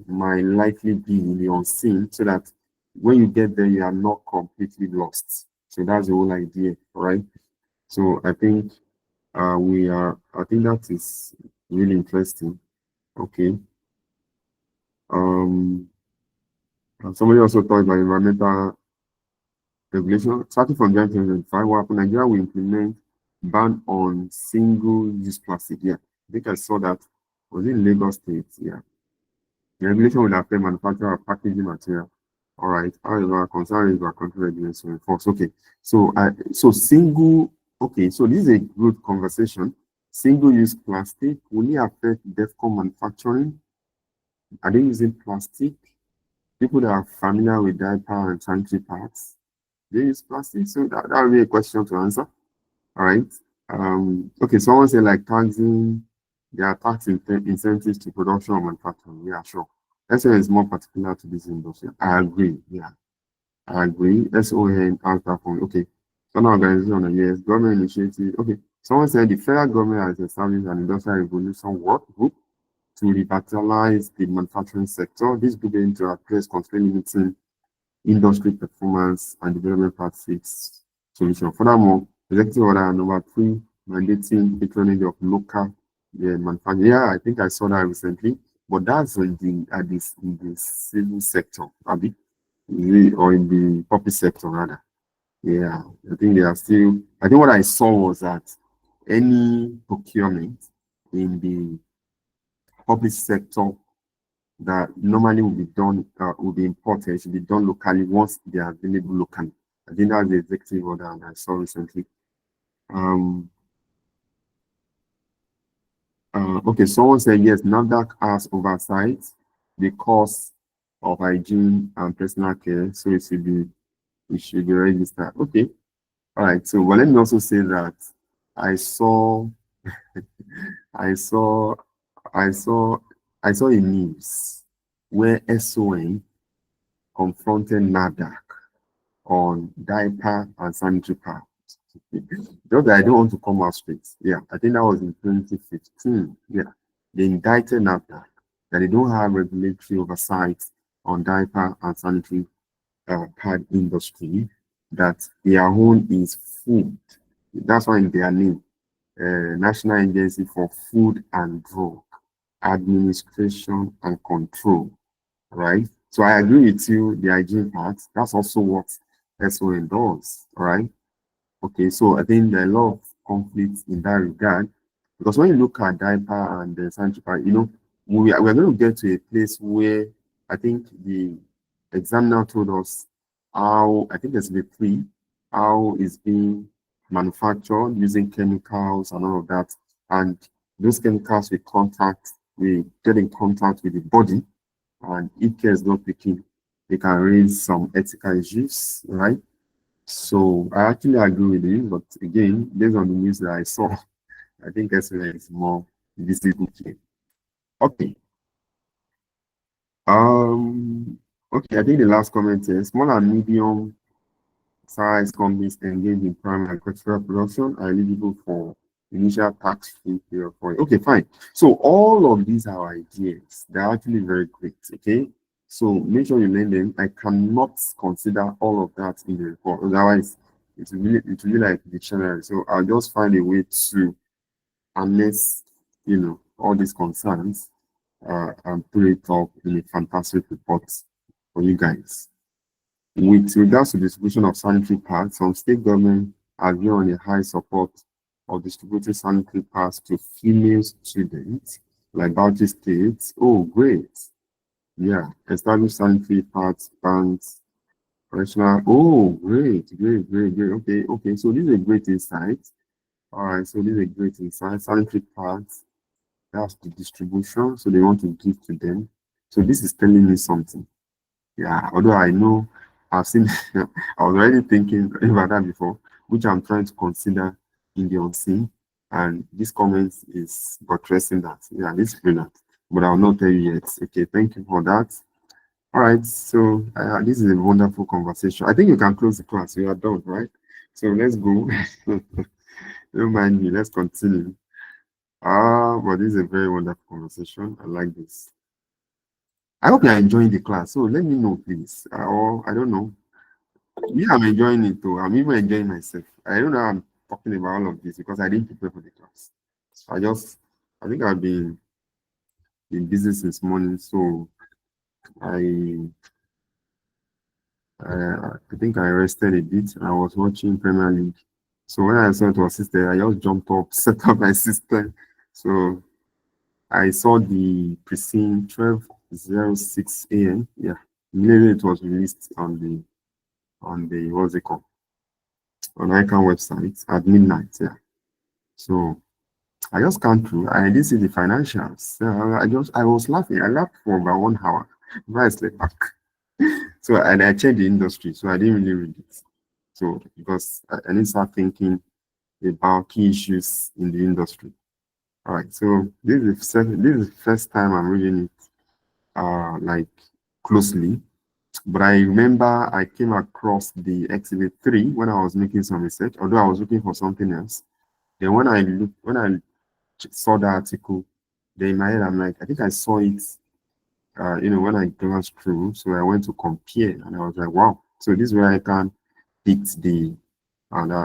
might likely be in the unseen, so that when you get there, you are not completely lost. So that's the whole idea, right? So I think I think that is really interesting. Okay. Somebody also talked about environmental regulation. Starting from January 2025, what happened? Nigeria will implement ban on single-use plastic. Yeah, I think I saw that. Was it in Lagos State? Yeah. The regulation will affect manufacturer of packaging material. All right. However, concern is our country readiness to enforce. Okay. So okay. So this is a good conversation. Single-use plastic, will it affect DEFCON manufacturing? Are they using plastic? People that are familiar with diaper and sanitary pads, they use plastic. So that would be a question to answer. All right. Okay, someone said like taxing, there are tax incentives to production or manufacturing. Yeah, sure. SON is more particular to this industry. I agree. Yeah, I agree. SON has that from, okay. Some organization, yes, government initiative. Okay, someone said the federal government has established an industrial revolution work group to revitalize the manufacturing sector. This group aims to address constraint limiting industry performance and development practices solution. Furthermore, executive order number 3 mandating patronage of local manufacturing. Yeah, I think I saw that recently. but that's in the civil sector, or in the public sector rather. Yeah, I think they are still. I think what I saw was that any procurement in the public sector that normally will be imported, should be done locally once they are available locally. I think that's the executive order I saw recently. Um, okay, someone said yes, NAFDAC has oversight the cost of hygiene and personal care, so it should be registered. Okay, all right. So, well, let me also say that I saw, I saw, I saw, I saw a news where SON confronted NAFDAC on diaper and sanitary pads. Just that I don't want to come out straight. Yeah, I think that was in 2015. Yeah, they indicted NAFDAC that they don't have regulatory oversight on diaper and sanitary pad industry, that their own is food. That's why in their name, National Agency for Food and Drug Administration and Control, right? So I agree with you, the hygiene part, that's also what SON does, right? Okay, so I think there are a lot of conflicts in that regard, because when you look at diaper and the sanitary pad, we're going to get to a place where I think the examiner told us how, I think there's the three, how it's being manufactured using chemicals and all of that. And those chemicals we get in contact with the body, and if care is not taken, they can raise some ethical issues, right? So I actually agree with you, but again, based on the news that I saw, I think SLA is more visible here. Okay. Okay, I think the last comment is small and medium size companies engaged in primary agricultural production are eligible for initial tax-free period for it. Okay, fine. So all of these are ideas. They're actually very great. Okay. So make sure you learn them. I cannot consider all of that in the report. Otherwise, it will be like dictionary. So I'll just find a way to harness, all these concerns and put it up in a fantastic report for you guys. With regards to distribution of sanitary pads, some state government are on a high support of distributing sanitary pads to female students, like Bauchi State. Oh, great. Yeah, establish sanitary pads, banks, professional. Oh, great, great, great, great. Okay, okay. So this is a great insight. All right, so this is a great insight. Sanitary pads, that's the distribution. So they want to give to them. So this is telling me something. Yeah, although I know I've seen, I was already thinking about that before, which I'm trying to consider in the unseen. And this comment is buttressing that. Yeah, this is brilliant. But I'll not tell you yet. Okay, thank you for that. All right, so this is a wonderful conversation. I think you can close the class. You are done, right? So let's go. Don't mind me. Let's continue. But this is a very wonderful conversation. I like this. I hope you're enjoying the class. So let me know, please. Or I don't know. Me, I'm enjoying it too. I'm even enjoying myself. I don't know how I'm talking about all of this because I didn't prepare for the class. I think I've been busy since morning. So I, I think I rested a bit. I was watching Premier League. So when I saw it was sister, I just jumped up, set up my system. So I saw the Preseen 12:06 a.m. Yeah, immediately it was released on the what's it called, on ICAN website at midnight. Yeah, so I just came through. I didn't see the financials. I was laughing. I laughed for about 1 hour before I slept back. So and I checked the industry, so I didn't really read it. So because I need to start thinking about key issues in the industry. All right, so this is the first time I'm reading it like closely. But I remember I came across the Exhibit 3 when I was making some research, although I was looking for something else. Then when I saw the article, then in my head, I'm like, I think I saw it, when I glanced through. So I went to compare and I was like, wow. So this is where I can pick the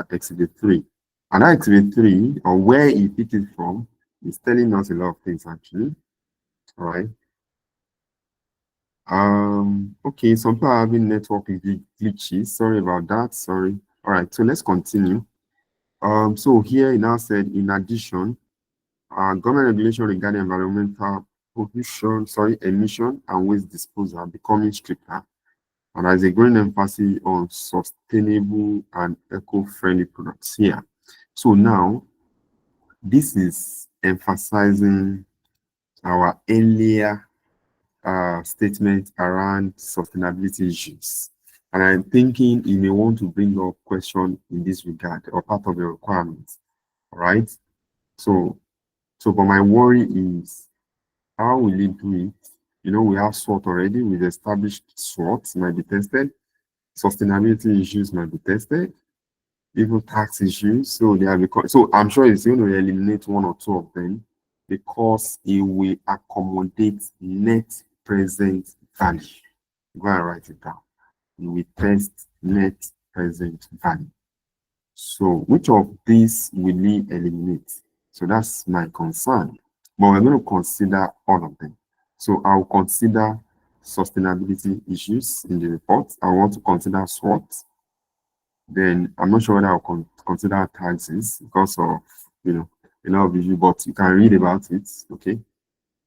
Exhibit 3. And that Exhibit 3, or where he picked it from, is telling us a lot of things actually. All right. Okay, some people are having network glitches. Sorry about that. Sorry. All right, so let's continue. So here it now said, in addition, government regulation regarding environmental pollution, emission and waste disposal are becoming stricter, and there's a growing emphasis on sustainable and eco-friendly products here. So now, this is emphasizing our earlier statement around sustainability issues. And I'm thinking you may want to bring up question in this regard or part of the requirements. All right. But my worry is, how will it do it? You know, we have SWOT already. We've established SWOT might be tested. Sustainability issues might be tested. Even tax issues. So they are because, so I'm sure it's going to eliminate one or two of them because it will accommodate net present value. Go and write it down. It will test net present value. So which of these will we eliminate? So that's my concern. But we're going to consider all of them. So I'll consider sustainability issues in the report. I want to consider SWOT. Then I'm not sure whether I'll consider taxes because of, you know, a lot of issues, but you can read about it, okay?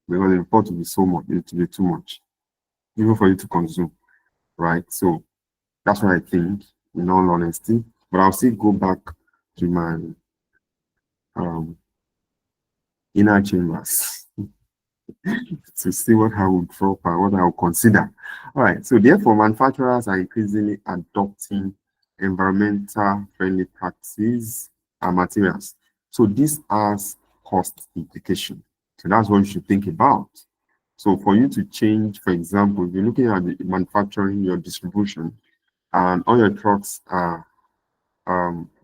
Because the report will be so much, it will be too much, even for you to consume, right? So that's what I think, in all honesty. But I'll still go back to my um, inner chambers to see what I would drop and what I would consider. All right, so therefore, manufacturers are increasingly adopting environmental friendly practices and materials. So this has cost implication. So that's what you should think about. So for you to change, for example, if you're looking at the manufacturing, your distribution, and all your trucks are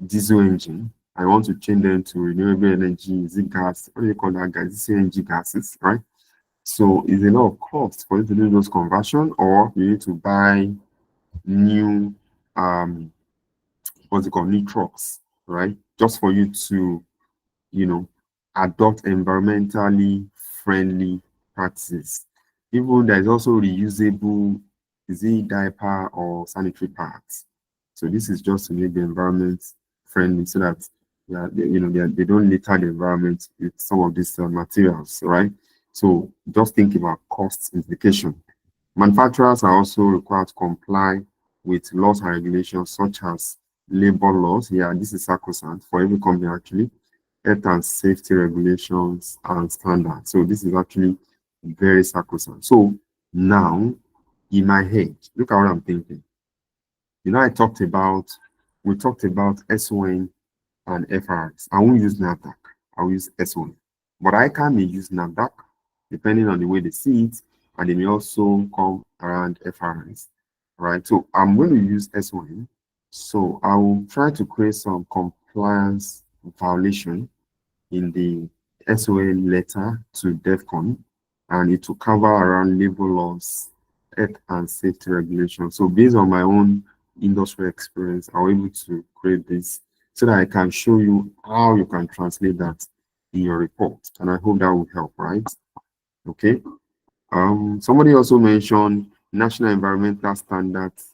diesel engine, I want to change them to renewable energy, is it gas, what do you call that gas? CNG gases, right? So it's a lot of cost for you to do those conversion, or you need to buy new what's it called, new trucks, right? Just for you to, you know, adopt environmentally friendly practices. Even there's also reusable, is it diaper or sanitary pads. So this is just to make the environment friendly so that they don't litter the environment with some of these materials, right? So just think about cost implication. Manufacturers are also required to comply with laws and regulations such as labor laws. Yeah, this is sacrosanct for every company actually. Health and safety regulations and standards. So this is actually very sacrosanct. So now, in my head, look at what I'm thinking. You know, we talked about SON and FRs. I won't use NAVDAC. I'll use SON. But ICAN may use NAVDAC, depending on the way they see it, and they may also come around FRs. Right? So I'm going to use SON. So I will try to create some compliance violation in the SON letter to DEFCON, and it will cover around labor laws, health and safety regulations. So based on my own industrial experience, I'm able to create this so that I can show you how you can translate that in your report. And I hope that will help, right? Okay. Somebody also mentioned National Environmental Standards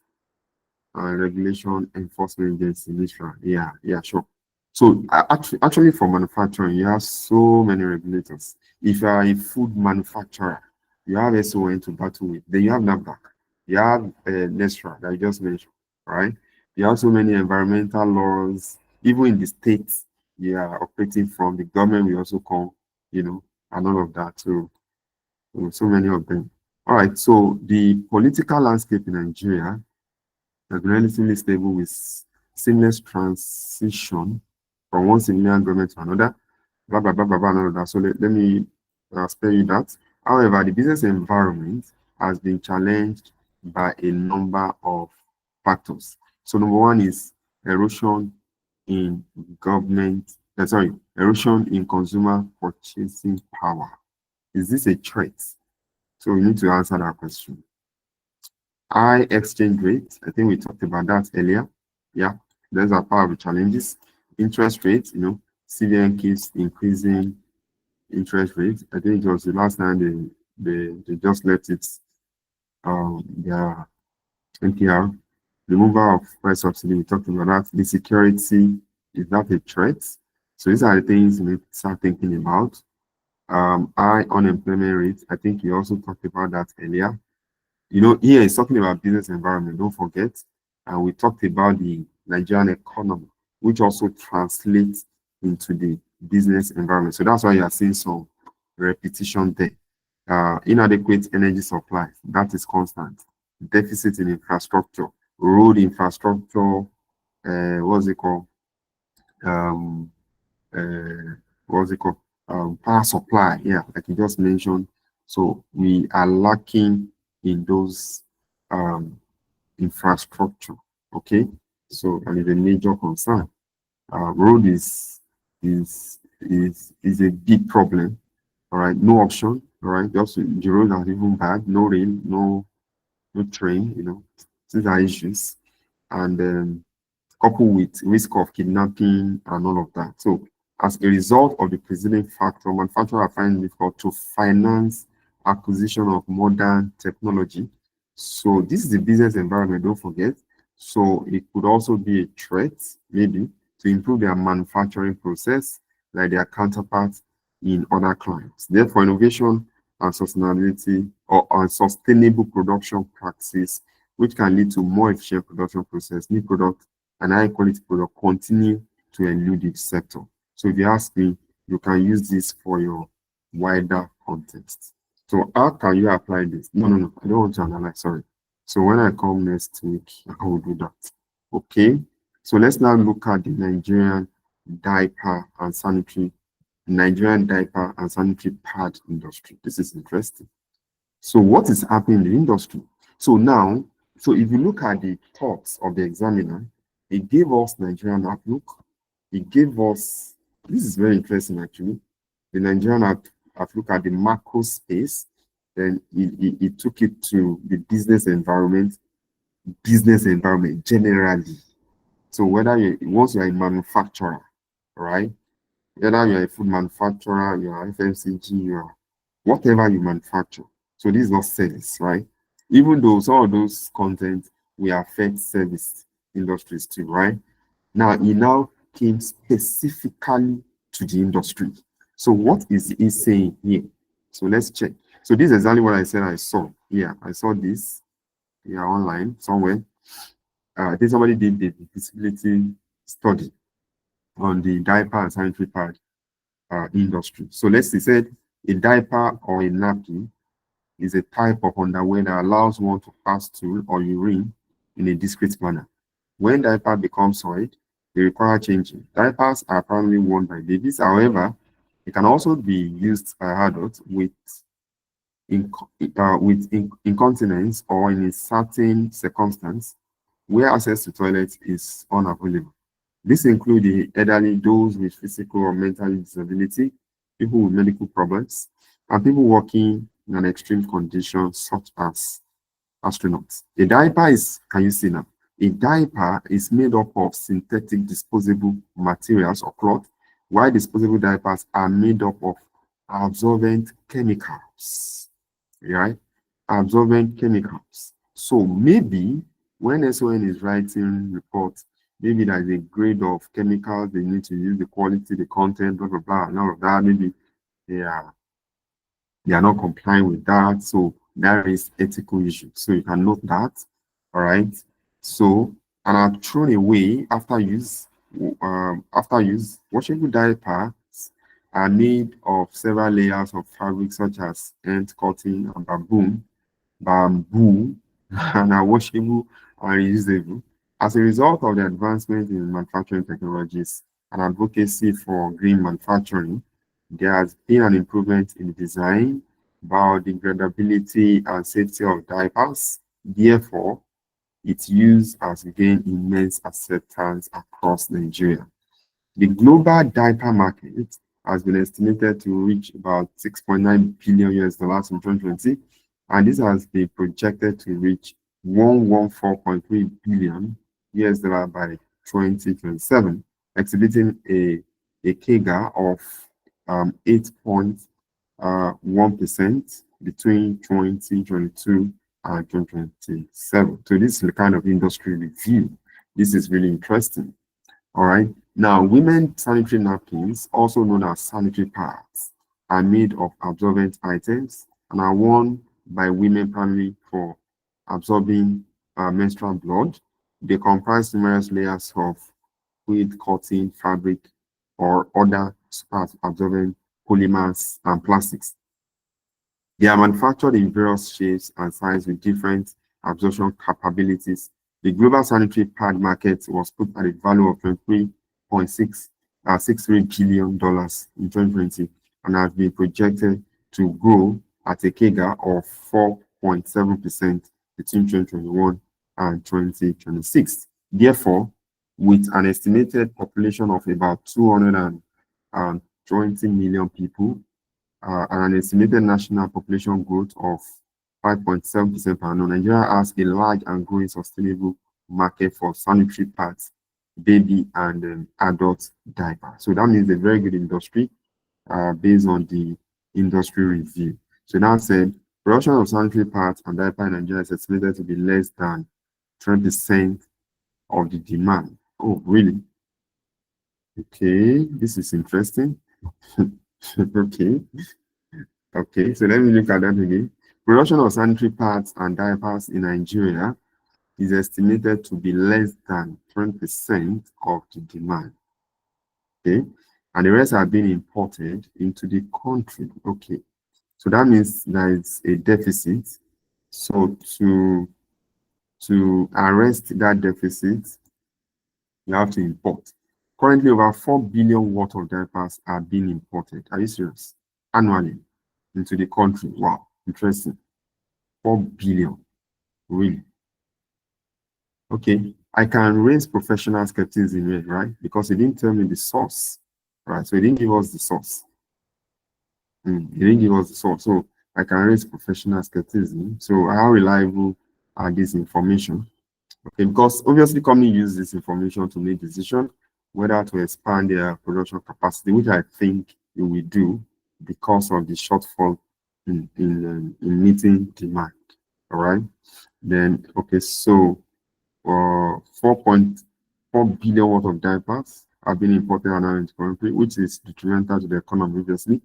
and Regulation Enforcement Agency, NISRA. Yeah, sure. So actually for manufacturing, you have so many regulators. If you are a food manufacturer, you have SON to battle with. Then you have NAFDAC. You have NESRA that I just mentioned, right? You have so many environmental laws. Even in the states you are operating from, the government will also come, and all of that. So many of them. All right, so the political landscape in Nigeria has been relatively stable with seamless transition from one civilian government to another, blah, blah, blah, blah, blah, and all of that. So let me spare you that. However, the business environment has been challenged by a number of factors. So number one is erosion in erosion in consumer purchasing power. Is this a threat? So we need to answer that question. High exchange rate, I think we talked about that earlier. Yeah, those are part of the challenges. Interest rates, CBN keeps increasing interest rates. I think it was the last time they just left it their NPR, removal of price subsidy, we talked about that. The security, is that a threat? So these are the things we start thinking about. High unemployment rate, I think you also talked about that earlier. Here is talking about business environment, don't forget. And we talked about the Nigerian economy, which also translates into the business environment. So that's why you are seeing some repetition there. Inadequate energy supply, that is constant. Deficit in infrastructure, road infrastructure, what's it called? Um, what's it called? Power supply, yeah, like you just mentioned. So we are lacking in those um, infrastructure. Okay, so and it's a major concern. Road is a big problem. All right, no option. All right, just the roads are even bad. No rail, no train. These are issues, and coupled with risk of kidnapping and all of that. So as a result of the preceding factor, manufacturers are finding it difficult to finance acquisition of modern technology. So this is the business environment, don't forget. So it could also be a threat, maybe, to improve their manufacturing process, like their counterparts in other clients. Therefore, innovation and sustainability or sustainable production practices, which can lead to more efficient production process, new product and high quality product continue to elude the sector. So if you ask me, you can use this for your wider context. So how can you apply this? No, I don't want to analyze, sorry. So when I come next week, I will do that. Okay. So let's now look at the diaper and sanitary Nigerian diaper and sanitary pad industry. This is interesting. So what is happening in the industry? So now, so if you look at the thoughts of the examiner, it gave us Nigerian outlook. It gave us, this is very interesting actually, the Nigerian outlook at the macro space. Then it took it to the business environment generally. So once you're a manufacturer, right? Whether you're a food manufacturer, you're FMCG, you're whatever you manufacture. So this is not service, right? Even though some of those content will affect service industries too, right? Now, he now came specifically to the industry. So what is he saying here? So let's check. So this is exactly what I said I saw. Yeah, I saw this here online somewhere. I think somebody did the feasibility study on the diaper and sanitary pad industry. So let's say said a diaper or a napkin is a type of underwear that allows one to pass stool or urine in a discrete manner. When diaper becomes soiled, they require changing. Diapers are primarily worn by babies. However, it can also be used by adults with incontinence or in a certain circumstance where access to toilets is unavailable. This includes the elderly, those with physical or mental disability, people with medical problems, and people working in an extreme condition such as astronauts. A diaper is, can you see now? A diaper is made up of synthetic disposable materials or cloth, while disposable diapers are made up of absorbent chemicals, right? Absorbent chemicals. So maybe when SON is writing reports, maybe there's a grade of chemicals they need to use, the quality, the content, blah, blah, blah, and all of that. Maybe they are not complying with that. So there is ethical issues. So you can note that. All right. So, and are thrown away after use. Washable diapers are made of several layers of fabric such as ant, cotton, and bamboo, and are washable and reusable. As a result of the advancement in manufacturing technologies and advocacy for green manufacturing, there has been an improvement in the design, biodegradability, and safety of diapers. Therefore, its use has gained immense acceptance across Nigeria. The global diaper market has been estimated to reach about 6.9 billion US dollars in 2020, and this has been projected to reach 114.3 billion US dollars by 2027, exhibiting a CAGR of 8.1% between 2022 and 2027. So this is the kind of industry review. This is really interesting. All right. Now, women sanitary napkins, also known as sanitary pads, are made of absorbent items and are worn by women primarily for absorbing menstrual blood. They comprise numerous layers of fluid, cotton, fabric, or other super absorbent polymers and plastics. They are manufactured in various shapes and sizes with different absorption capabilities. The global sanitary pad market was put at a value of $23.63 billion in 2020 and has been projected to grow at a CAGR of 4.7% between 2021 and 2026. Therefore, with an estimated population of about 220 million people, and an estimated national population growth of 5.7% per annum, Nigeria has a large and growing sustainable market for sanitary pads, baby and adult diaper. So that means a very good industry based on the industry review. So that said, production of sanitary pads and diaper in Nigeria is estimated to be less than 20% of the demand. Oh, really? Okay, this is interesting. Okay. Okay, so let me look at that again. Production of sanitary pads and diapers in Nigeria is estimated to be less than 20% of the demand. Okay, and the rest are being imported into the country. Okay, so that means there is a deficit. So to arrest that deficit, you have to import. Currently, over 4 billion worth of diapers are being imported. Are you serious? Annually into the country. Wow, interesting. 4 billion. Really? Okay. I can raise professional skepticism here, right? Because he didn't tell me the source. Right. So he didn't give us the source. He didn't give us the source. So I can raise professional skepticism. So how reliable are these information? Okay, because obviously company use this information to make decision whether to expand their production capacity, which I think it will do because of the shortfall in meeting demand. All right. Then okay, so 4.4 billion worth of diapers have been imported and into the country, which is detrimental to the economy, obviously.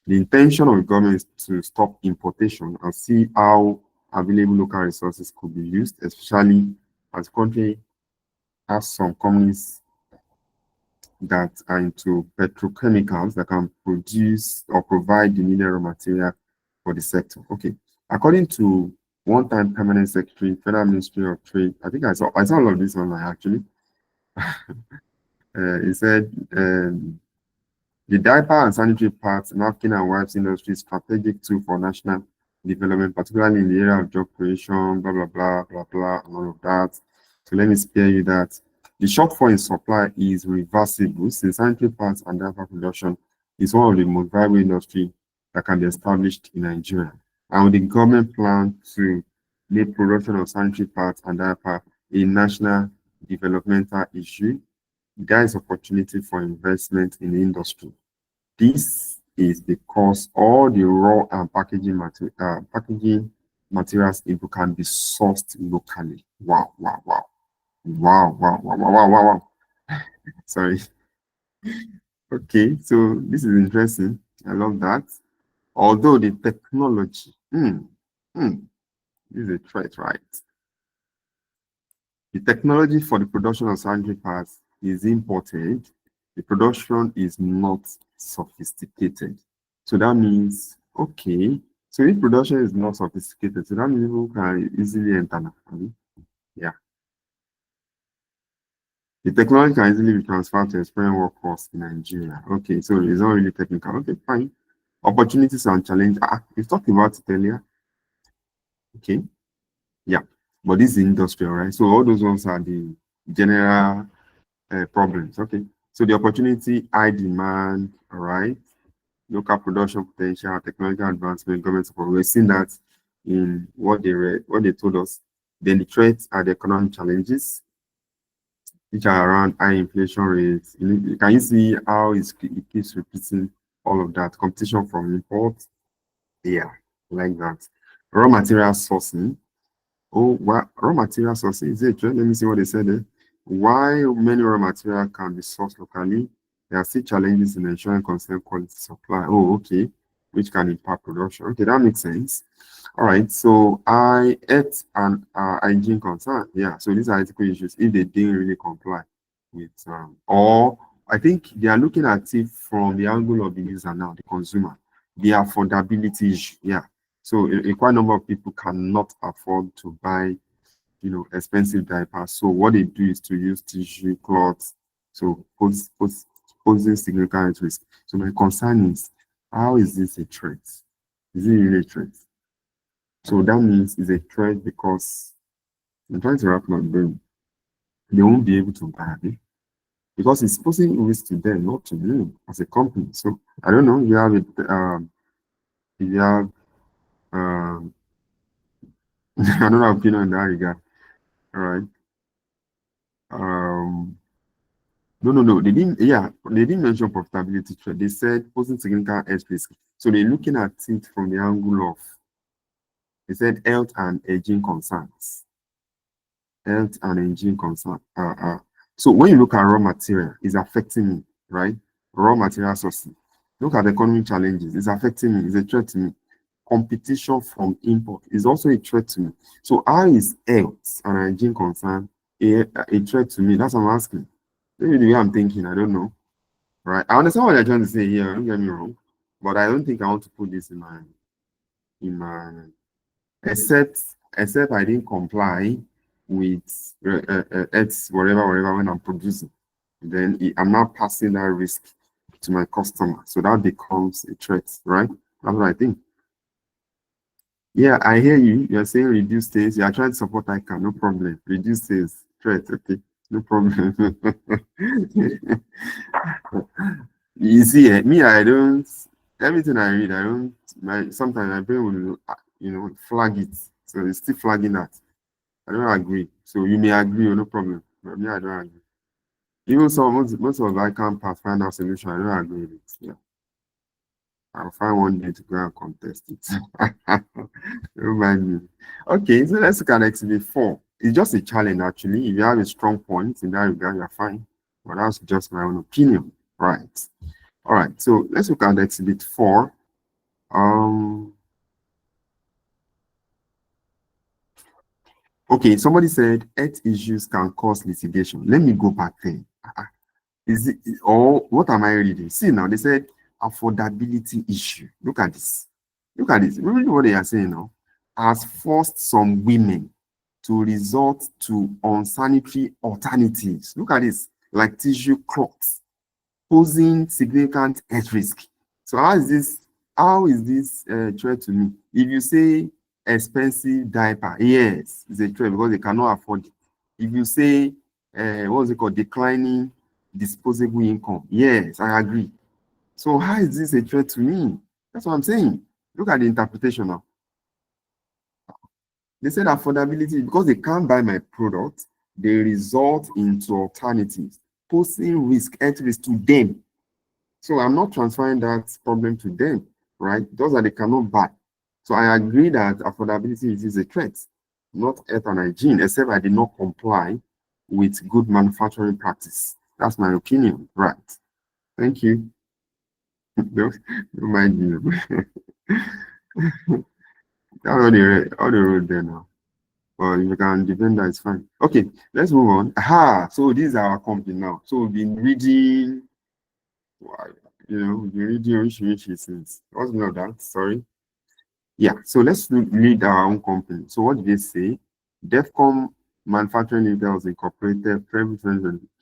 The intention of the government is to stop importation and see how available local resources could be used, especially as the country has some companies that are into petrochemicals that can produce or provide the needed raw material for the sector. Okay, according to one-time permanent secretary, Federal Ministry of Trade, I think I saw all of this online actually. He said the diaper and sanitary pads, napkin and wipes industry is strategic tool for national development, particularly in the area of job creation, blah, blah, blah, blah, blah, and all of that. So let me spare you that. The shortfall in supply is reversible since sanitary pads and diaper production is one of the most viable industry that can be established in Nigeria. And with the government plan to make production of sanitary pads and diaper a national developmental issue, there is opportunity for investment in the industry. This is because all the raw and packaging materials input can be sourced locally. Wow, wow, wow. Wow, wow, wow, wow, wow, wow, wow. Sorry. Okay, so this is interesting. I love that. Although the technology, this is a threat, right? The technology for the production of sanitary pads is imported. The production is not sophisticated. So that means, okay, so if production is not sophisticated, so that means people can easily enter now. Yeah. The technology can easily be transferred to experienced workforce in Nigeria. Okay, so it's not really technical. Okay, fine. Opportunities and challenges. We've talked about it earlier. Okay. Yeah. But this is industrial, right? So all those ones are the general problems. Okay. So the opportunity, high demand, all right. Local production potential, technological advancement, government support. We've seen that in what they told us. Then the threats are the economic challenges, which are around high inflation rates. Can you see how it keeps repeating all of that? Competition from imports. Yeah, like that. Raw material sourcing. Oh, well, raw material sourcing is it? Let me see what they said there. Why many raw material can be sourced locally, there are still challenges in ensuring consistent quality supply. Oh, okay, which can impact production. Okay, that makes sense. All right, so I ate an hygiene concern. Yeah, so these are ethical issues if they didn't really comply with, or I think they are looking at it from the angle of the user now, the consumer, the affordability issue. Yeah, so a quite number of people cannot afford to buy, expensive diapers. So what they do is to use tissue, cloths, so posing significant risk. So my concern is, how is this a threat? Is it really a threat? So that means it's a threat because I'm trying to wrap my brain. They won't be able to buy it because it's posing risk to them, not to you as a company. So I don't know. You have it. You have um, another opinion in that regard. All right. Um, no, no, no. They didn't. Yeah, they didn't mention profitability threat. They said posing significant health risk. So they're looking at it from the angle of, they said, health and aging concerns. Health and aging concern. So when you look at raw material, it's affecting me, right? Raw material sourcing. Look at the economic challenges. It's affecting me. It's a threat to me. Competition from import is also a threat to me. So how is health and hygiene concern a threat to me? That's what I'm asking. Maybe the way I'm thinking, I don't know. Right? I understand what they're trying to say here. Don't get me wrong, but I don't think I want to put this in my except except I didn't comply with X whatever when I'm producing. Then I'm not passing that risk to my customer. So that becomes a threat, right? That's what I think. Yeah, I hear you. You're saying reduce sales. You're trying to support ICAN, no problem. Reduce sales, threat, okay, no problem. You see, me, I don't, everything I read, I don't, sometimes my brain will, flag it. So it's still flagging that. I don't agree. So you may agree, no problem. But me, I don't agree. Even some, most of I can't find out solution. I don't agree with it. Yeah. I'll find one day to go and contest it. Don't mind me. Okay, so let's look at exhibit 4. It's just a challenge, actually. If you have a strong point in that regard, you're fine. But that's just my own opinion. Right. All right, so let's look at exhibit 4. Okay, somebody said health issues can cause litigation. Let me go back there. Is it, or what am I reading? See now, they said affordability issue. Look at this. Look at this. Remember what they are saying now? Has forced some women to resort to unsanitary alternatives. Look at this, like tissue cloths, posing significant health risk. So how is this threat to me? If you say expensive diaper, yes, it's a threat because they cannot afford it. If you say what's it called, declining disposable income, yes, I agree. So how is this a threat to me? That's what I'm saying. Look at the interpretation now. They said affordability because they can't buy my product, they result into alternatives, posing health risk to them. So I'm not transferring that problem to them, right? Those that they cannot buy. So I agree that affordability is a threat, not health and hygiene, except I did not comply with good manufacturing practice. That's my opinion, right? Thank you. Don't mind me. All the road there now. Well, if you can defend that, it's fine. Okay, let's move on. Aha, so this is our company now. So we've been reading, we've been reading Orishishi since. What's the name of that? Sorry. Yeah, so let's read our own company. So what did they say? Defcom Manufacturing Limited was incorporated February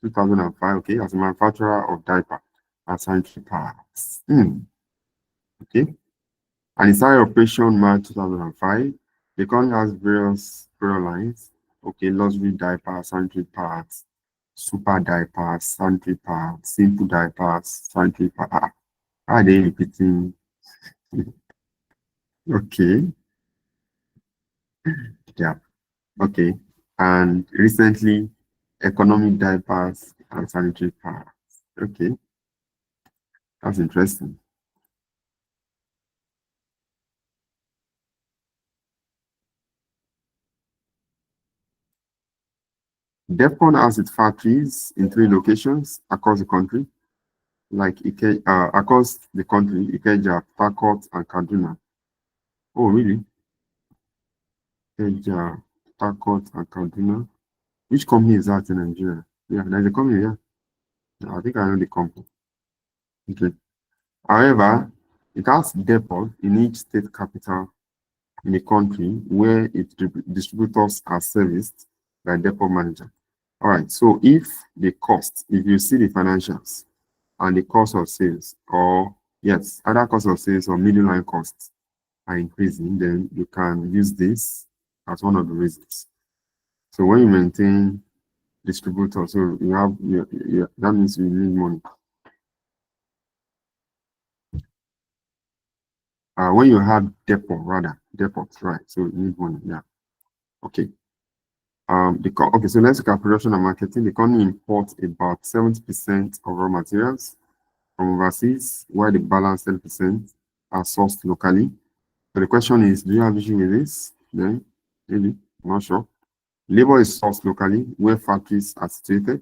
2005, okay, as a manufacturer of diaper and sanitary pads. Okay, and it started operation March 2005. The company has various product lines. Okay, luxury diapers, sanitary pads, super diapers, sanitary pads, simple diapers, sanitary pads. How are they repeating? Okay, yeah. Okay. And recently, economic diapers and sanitary pads. Okay, that's interesting. DEFCON has its factories in 3 locations across the country, like across the country, Ikeja, Port and Kaduna. Oh, really? Ikeja, Port and Kaduna. Which company is that in Nigeria? Yeah, there's a company, yeah. I think I know the company. Okay. However, it has depot in each state capital in the country where its distributors are serviced by depot manager. All right, so if you see the financials and the cost of sales, or yes, other cost of sales or middle line costs are increasing, then you can use this as one of the reasons. So when you maintain distributors, so you have that means you need money. When you have depots, right? So you need money, yeah. Okay. Okay, so let's look at production and marketing. The company imports about 70% of raw materials from overseas, while the balance 10% are sourced locally. So the question is, do you have issue with this? Then, maybe, I'm not sure. Labor is sourced locally, where factories are situated.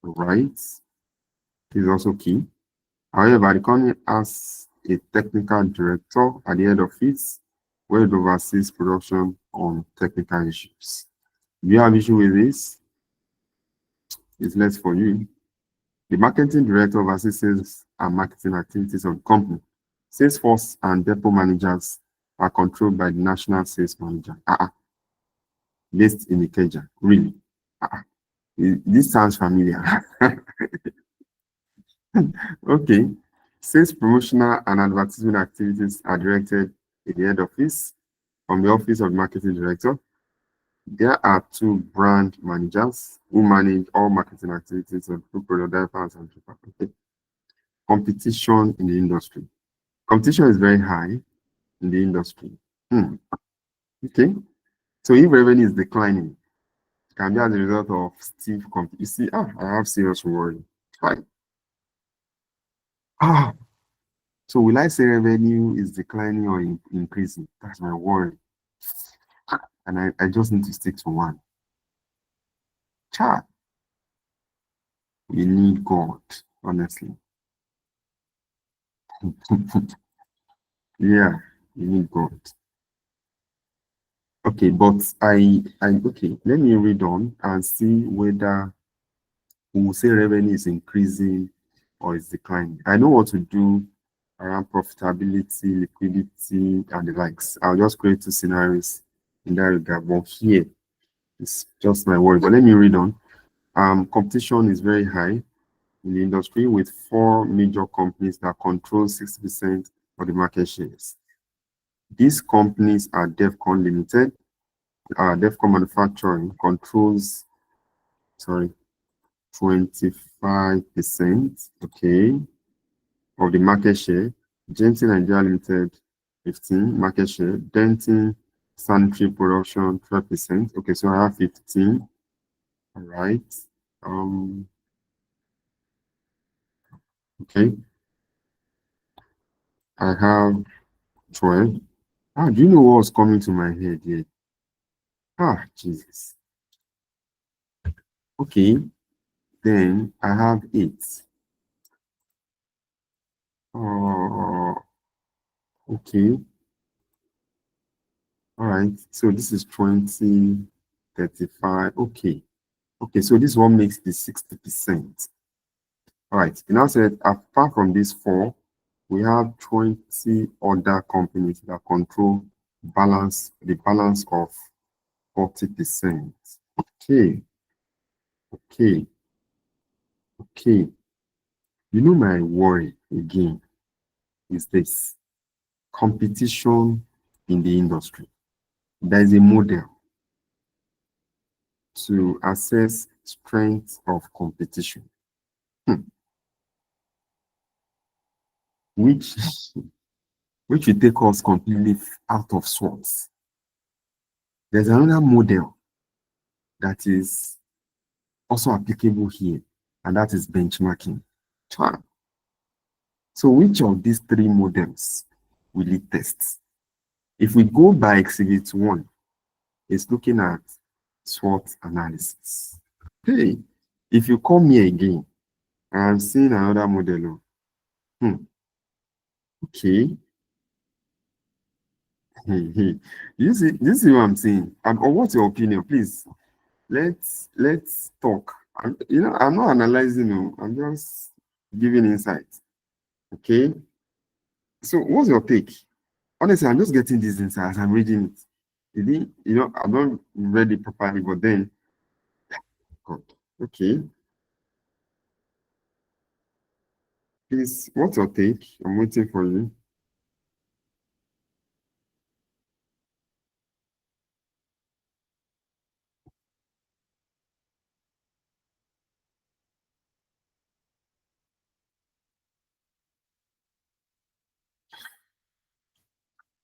Right, is also key. However, the company has a technical director at the head office where it oversees production on technical issues. Do you have issue with this? It's less for you. The marketing director oversees sales and marketing activities of the company. Sales force and depot managers are controlled by the national sales manager. Based in Ikeja. Really? This sounds familiar. Okay. Sales, promotional, and advertisement activities are directed in the head office from the office of the marketing director. There are 2 brand managers who manage all marketing activities of food product, diapers, and okay. Competition in the industry. Competition is very high in the industry. Okay. So if revenue is declining, it can be as a result of stiff competition. You see, I have serious worry. Fine. So will I say revenue is declining or increasing? That's my worry. And I just need to stick to one. Chat. We need God, honestly. Yeah, we need God. Okay, but okay, let me read on and see whether we will say revenue is increasing or is declining. I know what to do around profitability, liquidity, and the likes. I'll just create 2 scenarios in that regard. But here, it's just my word. But let me read on. Competition is very high in the industry with 4 major companies that control 60% of the market shares. These companies are DEFCON Limited. DEFCON Manufacturing controls, 25%, okay, of the market share. Jensen Nigeria Limited, 15 market share. Denton Sanitary Production, 12%. Okay, so I have 15. All right. Okay. I have 12. Do you know what's coming to my head here? Jesus. Okay. Then I have 8. Okay. All right. So this is 20, 35. Okay. Okay. So this one makes the 60%. All right. And now said, apart from these 4, we have 20 other companies that control the balance of 40%. Okay. Okay. Okay. You know, my worry again is this competition in the industry. There is a model to assess strength of competition, which will take us completely out of sorts. There's another model that is also applicable here, and that is benchmarking. So which of these 3 models will it test? If we go by Exhibit 1, it's looking at SWOT analysis. Hey, if you come here again, I'm seeing another model. Okay. You see what I'm saying? Or what's your opinion? Please, let's talk. I'm not analyzing, no, I'm just giving insight. Okay. So what's your take? Honestly, I'm just getting these insights. I'm reading it. I don't read it properly, but then, God, okay. Please, what's your take? I'm waiting for you.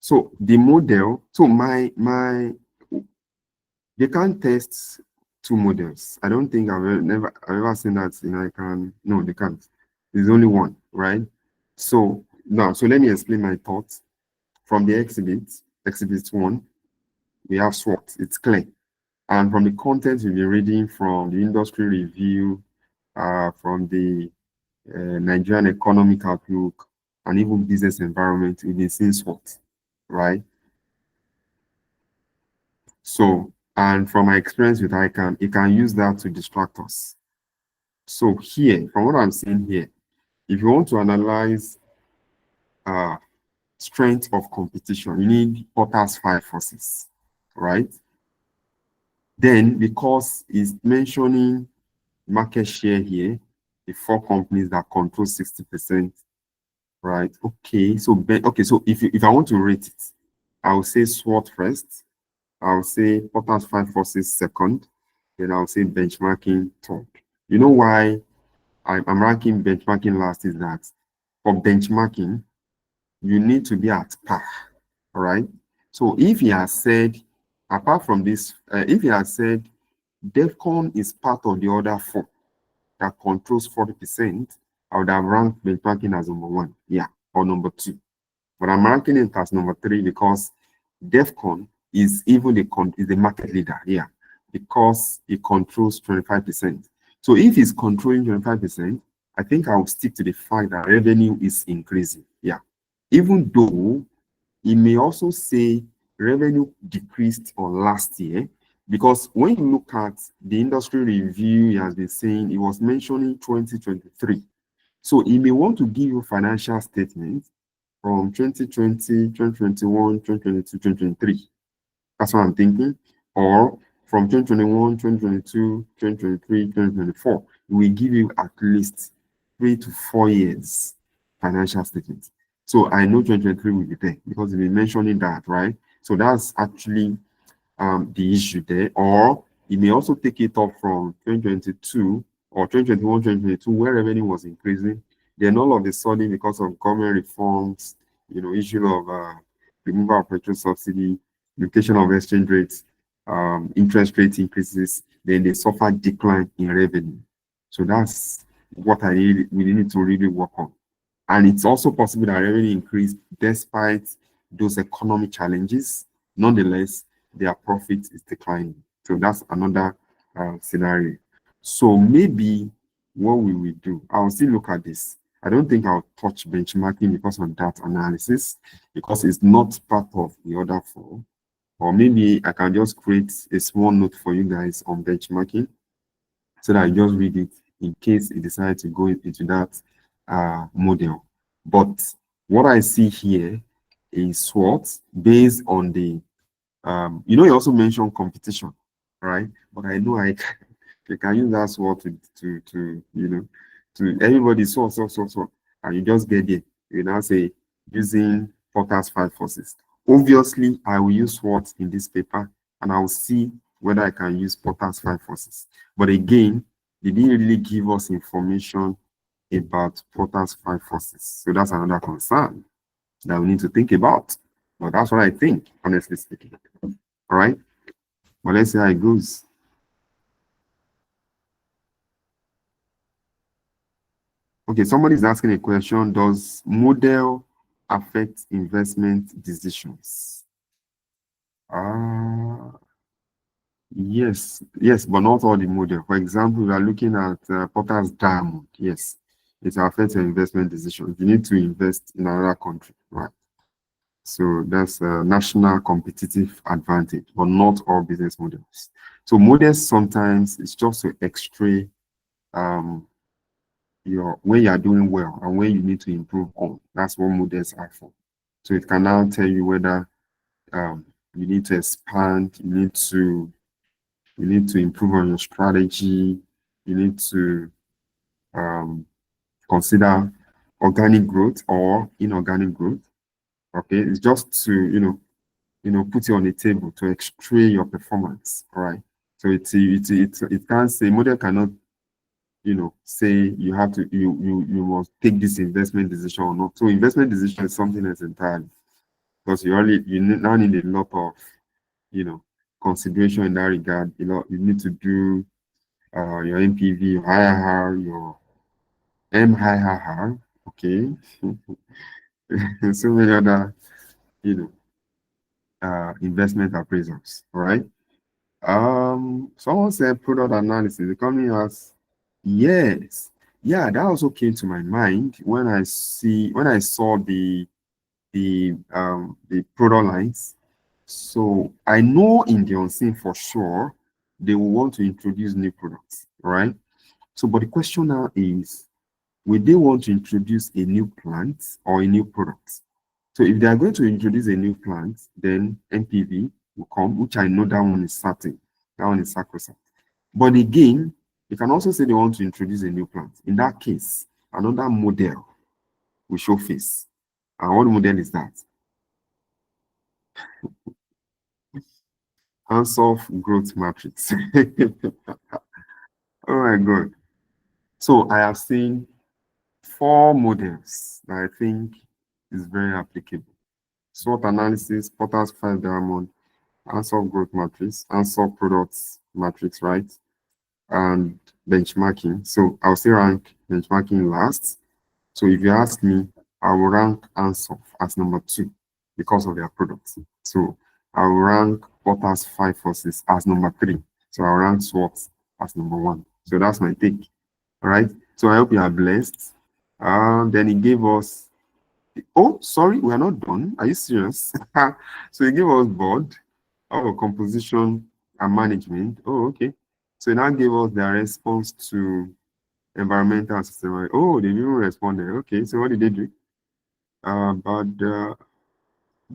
So the model, so they can't test two models. I don't think I've ever seen that in ICAN. No, they can't. There's only one, right? So now, so let me explain my thoughts from the exhibit one. We have SWOT. It's clear. And from the content we've been reading from the industry review, from the Nigerian economic outlook, and even business environment, we've been seeing SWOT, right? So, and from my experience with ICAN, you can use that to distract us. So here, from what I'm seeing here, if you want to analyze uh, strength of competition, you need Porter's five forces, right? Then, because it's mentioning market share here, the four companies that control 60%, right? Okay, so if I want to rate it, I will say SWOT first, I'll say Porter's five forces second, then I'll say benchmarking third. You know why I'm ranking benchmarking last is that for benchmarking, you need to be at par, all right? So if he has said, apart from this, if he has said DEFCON is part of the other four that controls 40%, I would have ranked benchmarking as number one, yeah, or number two. But I'm ranking it as number three because DEFCON is even is the market leader here because it controls 25%. So if it's controlling 25%, I think I'll stick to the fact that revenue is increasing. Yeah. Even though it may also say revenue decreased on last year, because when you look at the industry review, he has been saying, it was mentioning 2023. So he may want to give you financial statements from 2020, 2021, 2022, 2023. That's what I'm thinking. Or from 2021, 2022, 2023, 2024. We give you at least 3 to 4 years financial statements. So I know 2023 will be there because we've been mentioning that, right? So that's actually the issue there. Or you may also take it up from 2022 or 2021, 2022, where revenue was increasing. Then all of a sudden, because of government reforms, issue of removal of petrol subsidy, location of exchange rates, interest rate increases, then they suffer decline in revenue. So that's what we need to really work on. And it's also possible that revenue increased despite those economic challenges. Nonetheless, their profit is declining. So that's another scenario. So maybe what we will do, I'll still look at this. I don't think I'll touch benchmarking because of that analysis, because it's not part of the other four. Or maybe I can just create a small note for you guys on benchmarking so that I just read it in case you decide to go into that model. But what I see here is SWOT based on the, you also mentioned competition, right? But I know you can use that SWOT to everybody SWOT, and you just get there. You now say using Porter's five forces. Obviously, I will use SWOT in this paper, and I'll see whether I can use Porter's five forces. But again, they didn't really give us information about Porter's five forces. So that's another concern that we need to think about. But that's what I think, honestly speaking. All right. Well, let's see how it goes. Okay, somebody's asking a question. Does model affect investment decisions? Yes, yes, but not all the model. For example, we are looking at Porter's Diamond. Yes, it affects your investment decision. You need to invest in another country, right? So that's a national competitive advantage, but not all business models. So models sometimes it's just to x-ray um, your when you are doing well and when you need to improve on. That's what models are for. So it can now tell you whether you need to expand, you need to improve on your strategy, you need to um, consider organic growth or inorganic growth. Okay, it's just to put you on the table to x-ray your performance, right? So it can't say model cannot say you have to you must take this investment decision or not. So investment decision is something else entirely because now need a lot of consideration in that regard. You need to do your NPV, your IRR, your MIRR, okay, so many other you know investment appraisals, all right? Someone said product analysis. The company has, yes, yeah, that also came to my mind when I saw the product lines. So I know in the unseen for sure they will want to introduce new products, right? So, but the question now is, will they want to introduce a new plant or a new product? So if they are going to introduce a new plant, then NPV will come, which I know that one is certain. That one is sacrosanct. But again, you can also say they want to introduce a new plant. In that case, another model will show face. And what model is that? Hands-off growth matrix. Oh my God. So I have seen 4 models that I think is very applicable. SWOT analysis, Porter's 5 diamond, answer growth matrix, answer products matrix, right? And benchmarking. So I'll still rank benchmarking last. So if you ask me, I will rank answer as number 2 because of their products. So I will rank Porter's 5 forces as number 3. So I'll rank SWOT as number 1. So that's my take. All right. So I hope you are blessed. Then he gave us, oh, sorry, we are not done. Are you serious? So he gave us board, our composition and management. Oh, okay. So he now gave us their response to environmental system. Oh, they didn't respond. Okay, so what did they do?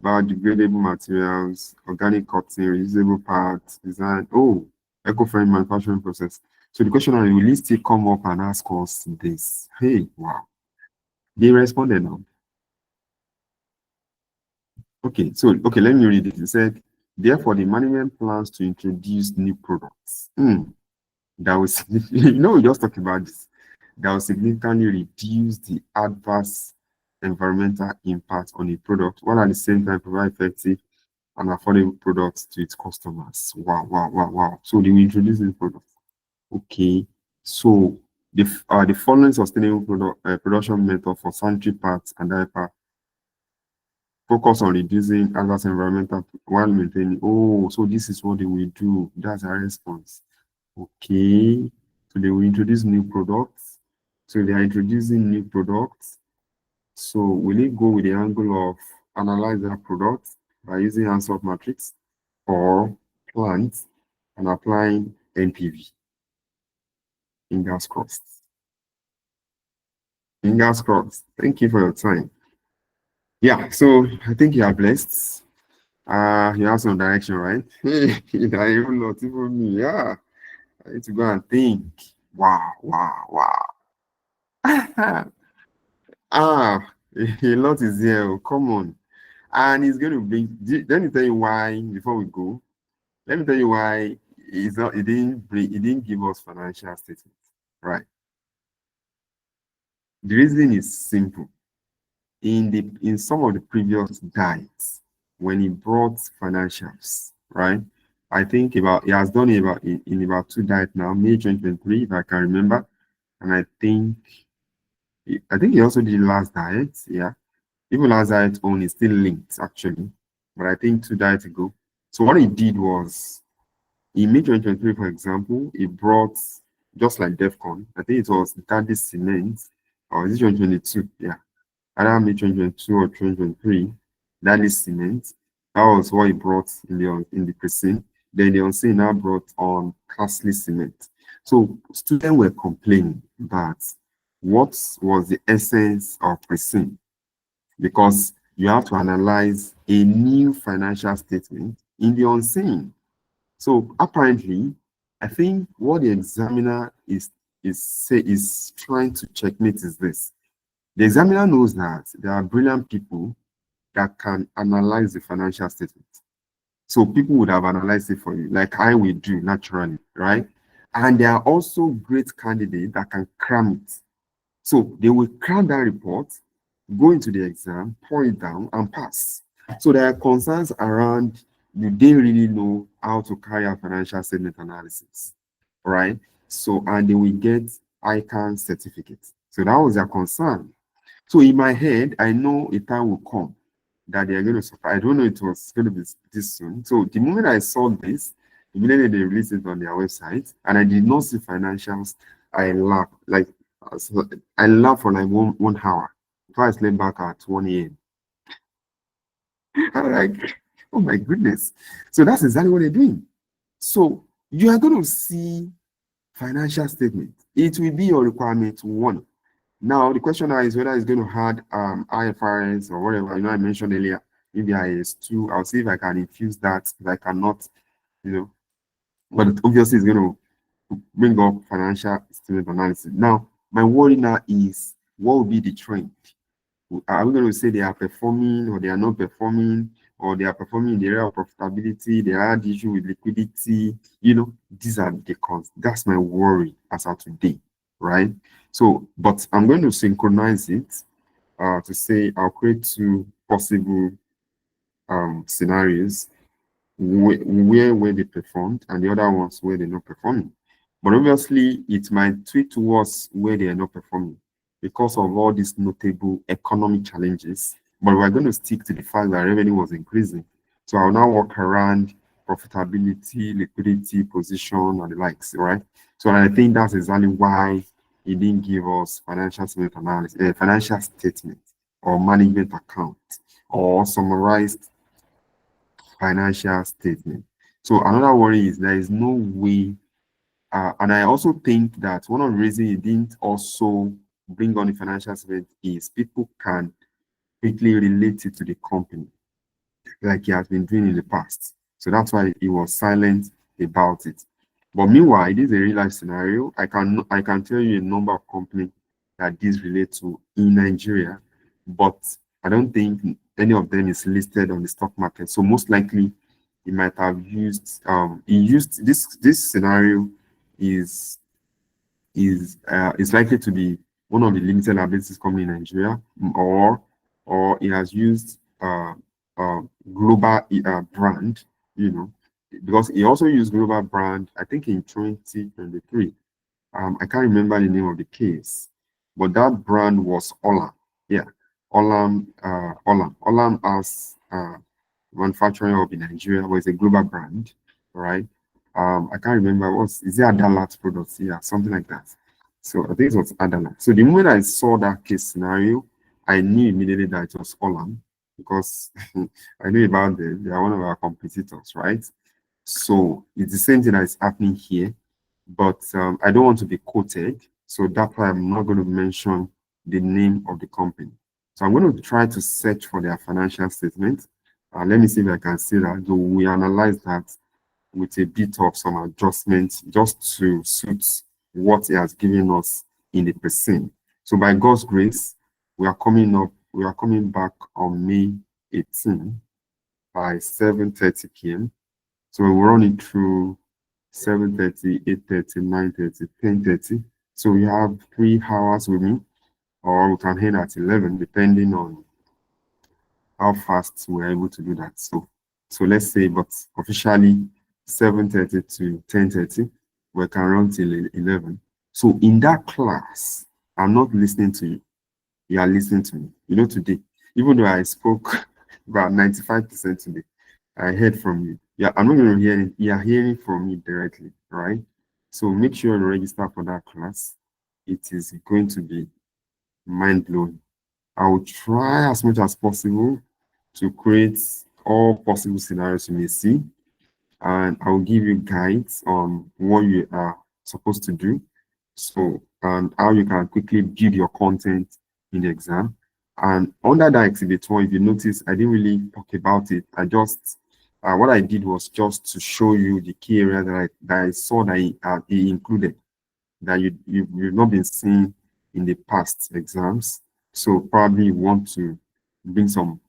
Biodegradable materials, organic cotton, reusable parts, design. Oh, eco-friendly manufacturing process. So the question is, will you still come up and ask us this? Hey, wow. They responded now. Okay, so let me read it. It said, therefore, the management plans to introduce new products. That will we just talked about this. That will significantly reduce the adverse environmental impact on a product, while at the same time provide effective and affordable products to its customers. Wow, wow, wow, wow. So they will introduce new products. Okay. So the following sustainable production method for sanitary parts and diaper focus on reducing adverse environmental while maintaining. Oh, so this is what they will do. That's our response. Okay. So they will introduce new products. So they are introducing new products. So will it go with the angle of analyze that product by using answer matrix or plant and applying NPV? Fingers crossed. Fingers crossed. Thank you for your time. Yeah, so I think you are blessed. You have some direction, right? Hey, even not even me. Yeah, I need to go and think. Wow, wow, wow. A lot is here. Oh, come on. And it's going to be, let me tell you why before we go. Let me tell you why it didn't give us financial statements. Right. The reason is simple. In some of the previous diets, when he brought financials, right? I think he has done it in about 2 diets now, May 2023, if I can remember. And I think he also did last diet, yeah. Even last diet own is still linked actually, but I think 2 diets ago. So what he did was In May 2023, for example, it brought, just like DEFCON, I think it was Daddy Cement, or is it 2022? Yeah, either May 2022 or 2023, Daddy Cement. That was what it brought in the Preseen. Then the unseen now brought on Castley Cement. So students were complaining that what was the essence of Preseen? Because you have to analyze a new financial statement in the unseen. So apparently, I think what the examiner is trying to checkmate is this. The examiner knows that there are brilliant people that can analyze the financial statement. So people would have analyzed it for you, like I will do naturally, right? And there are also great candidates that can cram it. So they will cram that report, go into the exam, pour it down, and pass. So there are concerns around, do they really know how to carry out financial statement analysis, right? So, and they will get ICAN certificate. So that was their concern. So in my head, I know a time will come that they are going to suffer. I don't know it was going to be this soon. So the moment I saw this, immediately they released it on their website, and I did not see financials. I laughed. Like, I laughed for like one hour before I slept back at 1 a.m. I'm like, oh my goodness. So that's exactly what they're doing. So you are going to see financial statement. It will be your requirement one. Now the question now is whether it's going to add IFRS or whatever. You know, I mentioned earlier, maybe IS2. I'll see if I can infuse that. If I cannot, you know, but obviously it's going to bring up financial statement analysis. Now, my worry now is what will be the trend? Are we going to say they are performing or they are not performing, or they are performing in the area of profitability, they had issue with liquidity? You know, these are the cons. That's my worry as of today, right? So, but I'm going to synchronize it to say I'll create two possible scenarios where they performed and the other ones where they're not performing. But obviously, it might tweak towards where they are not performing because of all these notable economic challenges. But we're going to stick to the fact that revenue was increasing. So I'll now work around profitability, liquidity, position, and the likes, right? So I think that's exactly why it didn't give us financial statement analysis, financial statement or management account or summarized financial statement. So another worry is there is no way, and I also think that one of the reasons it didn't also bring on the financial statement is people can quickly relate it to the company, like he has been doing in the past. So that's why he was silent about it. But meanwhile, it is a real life scenario. I can tell you a number of companies that this relates to in Nigeria, but I don't think any of them is listed on the stock market. So most likely he might have used he used this scenario is is likely to be one of the limited liabilities company in Nigeria, or he has used global brand, you know, because he also used global brand, I think in 2023. I can't remember the name of the case, but that brand was Olam. Yeah, Olam has manufacturing hub in Nigeria, but it's a global brand, right? I can't remember is it Adalat products? Yeah, something like that. So I think it was Adalat. So the moment I saw that case scenario, I knew immediately that it was Olam because I knew about them. They are one of our competitors, right? So it's the same thing that is happening here, but I don't want to be quoted. So that's why I'm not going to mention the name of the company. So I'm going to try to search for their financial statement. Let me see if I can see that. Though we analyze that with a bit of some adjustments just to suit what he has given us in the percent. So by God's grace, we are coming back on May 18 by 7:30 p.m. So we're running through 7:30, 8:30, 9:30, 10:30. So we have 3 hours with me, or we can end at 11, depending on how fast we're able to do that. So let's say, but officially 7:30 to 10:30, we can run till 11. So in that class, I'm not listening to you. You are listening to me. You know, today, even though I spoke about 95% today, I heard from you. Yeah, I'm not going to hear it. You're hearing from me directly, right? So make sure you register for that class. It is going to be mind blowing. I will try as much as possible to create all possible scenarios you may see, and I will give you guides on what you are supposed to do. So, and how you can quickly build your content in the exam. And under that exhibit one, if you notice, I didn't really talk about it. I just, what I did was just to show you the key areas that I saw that he included, that you've not been seeing in the past exams. So probably you want to bring some,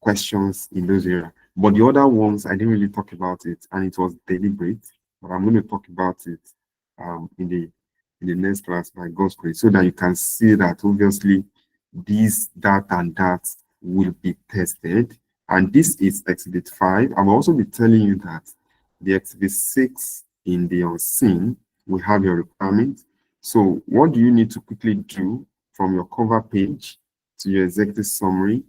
questions in those areas. But the other ones, I didn't really talk about it, and it was deliberate. But I'm going to talk about it in the next class by God's grace, so that you can see that obviously this, that, and that will be tested. And this is Exhibit 5. I will also be telling you that the Exhibit 6 in the unseen will have your requirement. So what do you need to quickly do from your cover page to your executive summary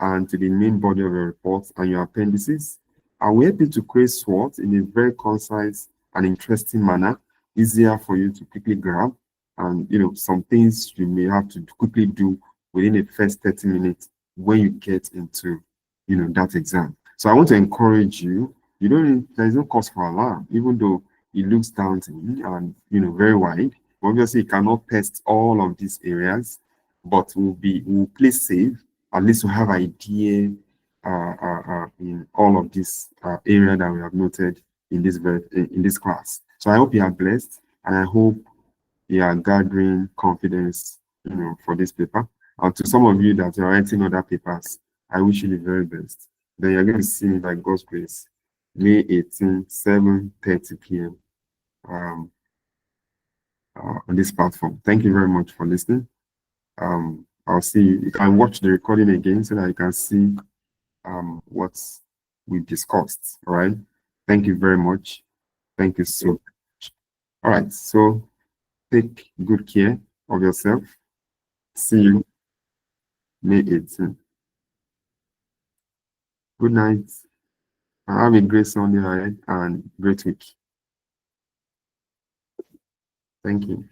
and to the main body of your report and your appendices? I will help you to create SWOT in a very concise and interesting manner, easier for you to quickly grab. And some things you may have to quickly do within the first 30 minutes when you get into that exam. So I want to encourage you. There is no cause for alarm, even though it looks daunting and very wide. Obviously, you cannot test all of these areas, but we'll play safe. At least we have idea in all of this area that we have noted in this class. So I hope you are blessed, and I hope you are gathering confidence, for this paper. And to some of you that are writing other papers, I wish you the very best. Then you're going to see me by God's grace, May 18, 7:30 p.m. On this platform. Thank you very much for listening. I'll see you. You can watch the recording again so that you can see what we discussed. All right. Thank you very much. Thank you so much. All right. So take good care of yourself. See you May 18th. Good night. Have a great Sunday ahead and great week. Thank you.